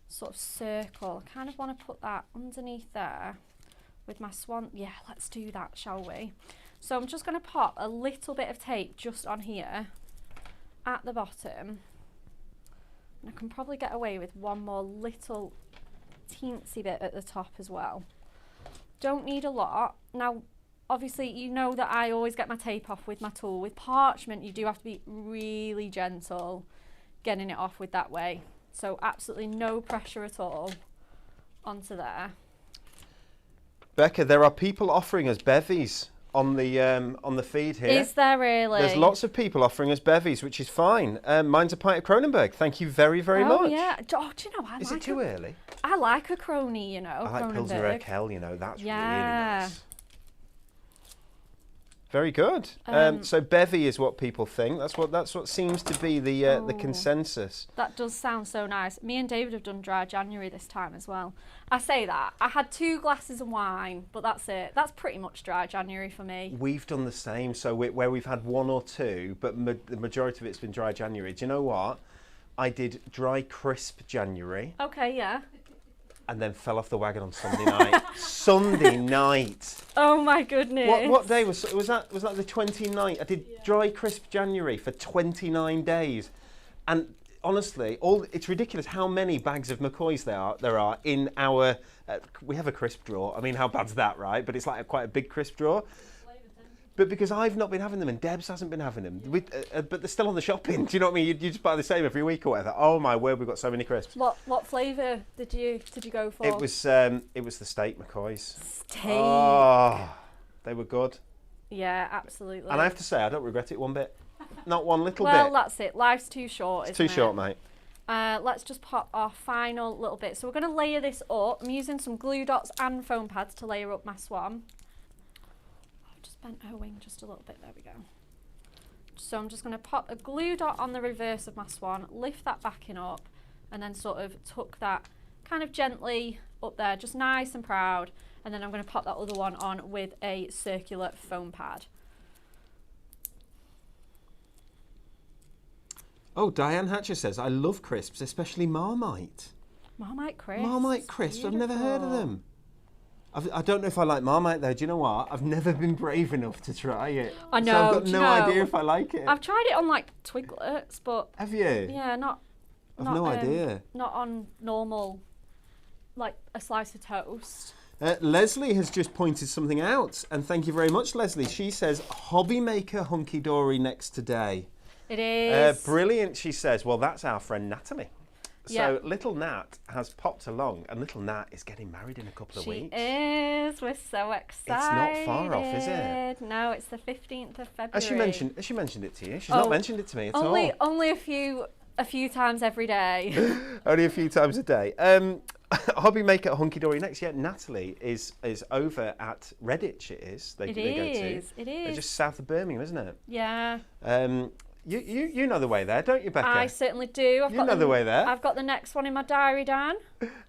sort of circle. I kind of want to put that underneath there with my swan. Yeah, let's do that, shall we? So I'm just going to pop a little bit of tape just on here at the bottom. And I can probably get away with one more little teensy bit at the top as well. Don't need a lot. Now, obviously, you know that I always get my tape off with my tool. With parchment, you do have to be really gentle getting it off with that way. So absolutely no pressure at all onto there. Becca, there are people offering us bevies on the feed here. Is there really? There's lots of people offering us bevies, which is fine. Mine's a pint of Kronenberg. Thank you very, very much. Oh, yeah. Oh, do you know, Is it too early? I like a crony, you know. I like Pilsner Urquell, you know. That's really nice. Very good. So bevy is what people think. That's what seems to be the consensus. That does sound so nice. Me and David have done dry January this time as well. I say that. I had 2 glasses of wine, but that's it. That's pretty much dry January for me. We've done the same. So where we've had 1 or 2, but the majority of it's been dry January. Do you know what? I did dry crisp January. Okay, yeah. And then fell off the wagon on Sunday night. Sunday night. Oh my goodness. What day was that? Was that the 29th? I did dry crisp January for 29 days, and honestly, it's ridiculous how many bags of McCoys there are in our. We have a crisp drawer. I mean, how bad's that, right? But it's like quite a big crisp drawer. But because I've not been having them and Debs hasn't been having them, but they're still on the shopping. Do you know what I mean? You just buy the same every week or whatever. Oh my word, we've got so many crisps. What flavour did you go for? It was the steak McCoys. Steak. Oh, they were good. Yeah, absolutely. And I have to say, I don't regret it one bit. Not one little bit. Well, that's it. Life's too short, isn't it? It's too short, mate. Let's just pop our final little bit. So we're going to layer this up. I'm using some glue dots and foam pads to layer up my swan. Bent her wing just a little bit, there we go. So I'm just going to pop a glue dot on the reverse of my swan, lift that backing up, and then sort of tuck that kind of gently up there, just nice and proud. And then I'm going to pop that other one on with a circular foam pad. Oh, Diane Hatcher says, I love crisps, especially Marmite. Marmite crisps? Marmite crisps, I've never heard of them. I don't know if I like Marmite though. Do you know what? I've never been brave enough to try it. I know. So I've got do you no know, idea if I like it. I've tried it on like Twiglets, but Have you? yeah, not. I've no idea. Not on normal, like a slice of toast. Leslie has just pointed something out, and thank you very much, Leslie. She says, Hobby Maker Hunky Dory next today. It is. Brilliant, she says. Well, that's our friend Natalie. Yeah. So little Nat has popped along, and little Nat is getting married in a couple of weeks. She is. We're so excited. It's not far off, is it? No, it's the 15th of February. Has she mentioned it to you? She's not mentioned it to me at all. Only a few times every day. Only a few times a day. Hobby Maker Hunky Dory next. Yeah, Natalie is over at Redditch. It is. They go to. It They're is. just south of Birmingham, isn't it? Yeah. You know the way there, don't you, Becca? I certainly do. You know the way there. I've got the next one in my diary, Dan.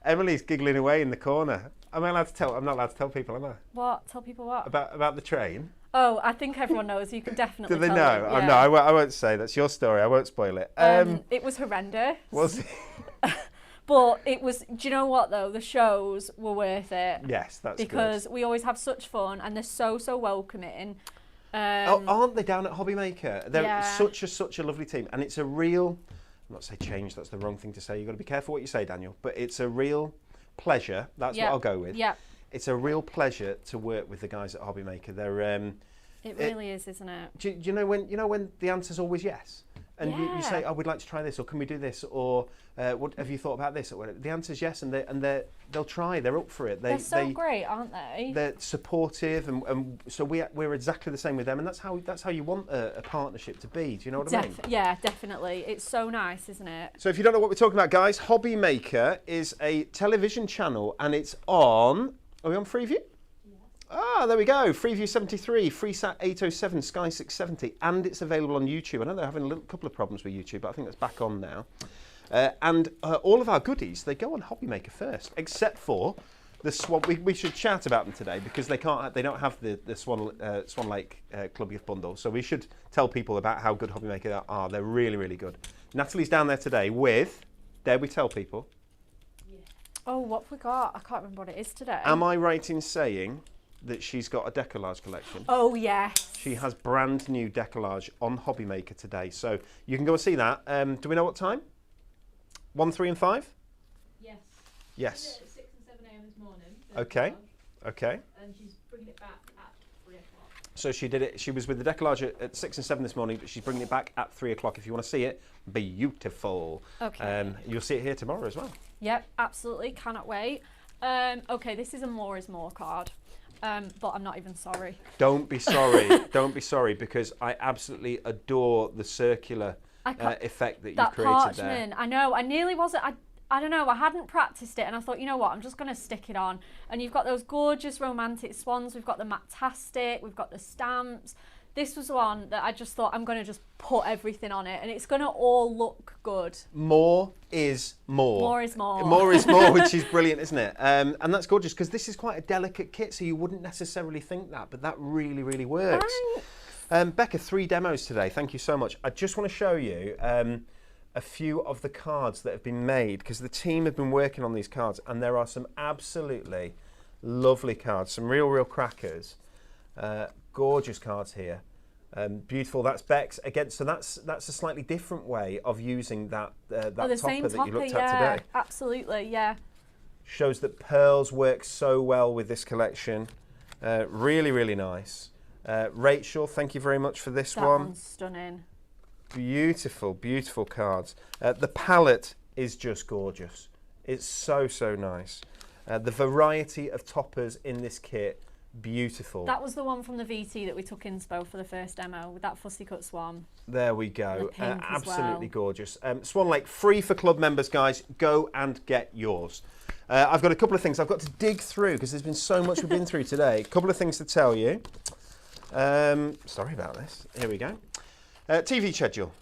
Emily's giggling away in the corner. Am I allowed to tell? I'm not allowed to tell people, am I? What? Tell people what? About the train. Oh, I think everyone knows. You can definitely. Do they tell know? them, Oh, yeah. no, I won't say. That's your story. I won't spoil it. It was horrendous. Was it? But it was. Do you know what though? The shows were worth it. Yes, that's because good. we always have such fun and they're so Oh, welcoming. aren't they down at Hobby Maker? They're Yeah. such a lovely team, and it's a real. I'm not say change. That's the wrong thing to say. You've got to be careful what you say, Daniel. But it's a real pleasure. That's what I'll go with. Yeah. It's a real pleasure to work with the guys at Hobby Maker. They're. It really is, isn't it? Do you know when the answer's always yes, and you say, oh, we'd like to try this, or can we do this, or what have you thought about this, or whatever. The answer's yes, and they'll try. They're up for it. They're so great, aren't they? They're supportive, and so we're exactly the same with them, and that's how you want a partnership to be. Do you know what I mean? Yeah, definitely. It's so nice, isn't it? So if you don't know what we're talking about, guys, Hobby Maker is a television channel, and it's on. Are we on Freeview? Ah, there we go. Freeview 73, Freesat 807, Sky 670, and it's available on YouTube. I know they're having a couple of problems with YouTube, but I think that's back on now. And all of our goodies, they go on Hobby Maker first, except for the Swan. We should chat about them today because they don't have the Swan Lake Club Gift Bundle. So we should tell people about how good Hobby Maker are. They're really, really good. Natalie's down there today with. Dare we tell people? Yeah. Oh, what have we got? I can't remember what it is today. Am I right in saying that she's got a decollage collection? Oh, yes. She has brand new decollage on Hobby Maker today. So you can go and see that. Do we know what time? 1, 3 and 5? Yes. Yes. At 6 and 7 a.m. this morning. Okay. Okay. And she's bringing it back at 3 o'clock. So she did it. She was with the decollage at 6 and 7 this morning, but she's bringing it back at 3 o'clock. If you want to see it, beautiful. Okay. You'll see it here tomorrow as well. Yep, absolutely. Cannot wait. Okay, this is a more is more card. But I'm not even sorry. Don't be sorry. Don't be sorry, because I absolutely adore the circular effect that you created parchment, there. I know. I nearly wasn't. I don't know. I hadn't practiced it, and I thought, you know what? I'm just going to stick it on. And you've got those gorgeous romantic swans. We've got the Matastic. We've got the stamps. This was one that I just thought I'm going to just put everything on it, and it's going to all look good. More is more. More is more. More is more, which is brilliant, isn't it? And that's gorgeous, because this is quite a delicate kit, so you wouldn't necessarily think that, but that really, really works. Becca, 3 demos today. Thank you so much. I just want to show you a few of the cards that have been made, because the team have been working on these cards, and there are some absolutely lovely cards, some real crackers. Gorgeous cards here. Beautiful. That's Bex again. So that's a slightly different way of using that topper that you looked at today. Absolutely, yeah. Shows that pearls work so well with this collection. Really nice. Rachel, thank you very much for this That one. one's stunning. Beautiful cards. The palette is just gorgeous. It's so nice. The variety of toppers in this kit. Beautiful. That was the one from the VT that we took inspo for the first demo with that fussy cut swan. There we go. The pink as Absolutely well. gorgeous. Swan Lake, free for club members, guys. Go and get yours. I've got a couple of things I've got to dig through, because there's been so much we've been through today. A couple of things to tell you. Sorry about this. Here we go. TV schedule.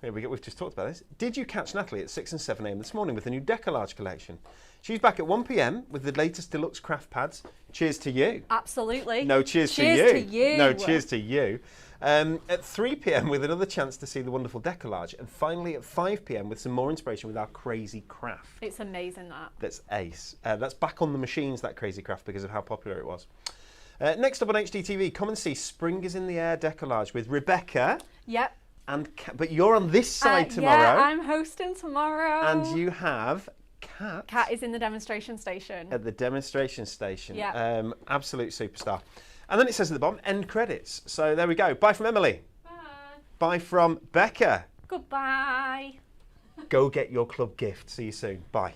Here we go. We've just talked about this. Did you catch Natalie at 6 and 7 a.m. this morning with the new Decollage collection? She's back at 1 p.m. with the latest deluxe craft pads. Cheers to you. Absolutely. No, cheers to you. Cheers to you. No, cheers to you. At 3 p.m. with another chance to see the wonderful Decollage. And finally at 5 p.m. with some more inspiration with our crazy craft. It's amazing that. That's ace. That's back on the machines, that crazy craft, because of how popular it was. Next up on HDTV, come and see Spring is in the Air Decollage with Rebekah. Yep. And but you're on this side tomorrow. Yeah, I'm hosting tomorrow. And you have Kat. Kat is in the demonstration station. At the demonstration station. Yeah. Absolute superstar. And then it says at the bottom, end credits. So there we go. Bye from Emily. Bye. Bye from Becca. Goodbye. Go get your club gift. See you soon. Bye.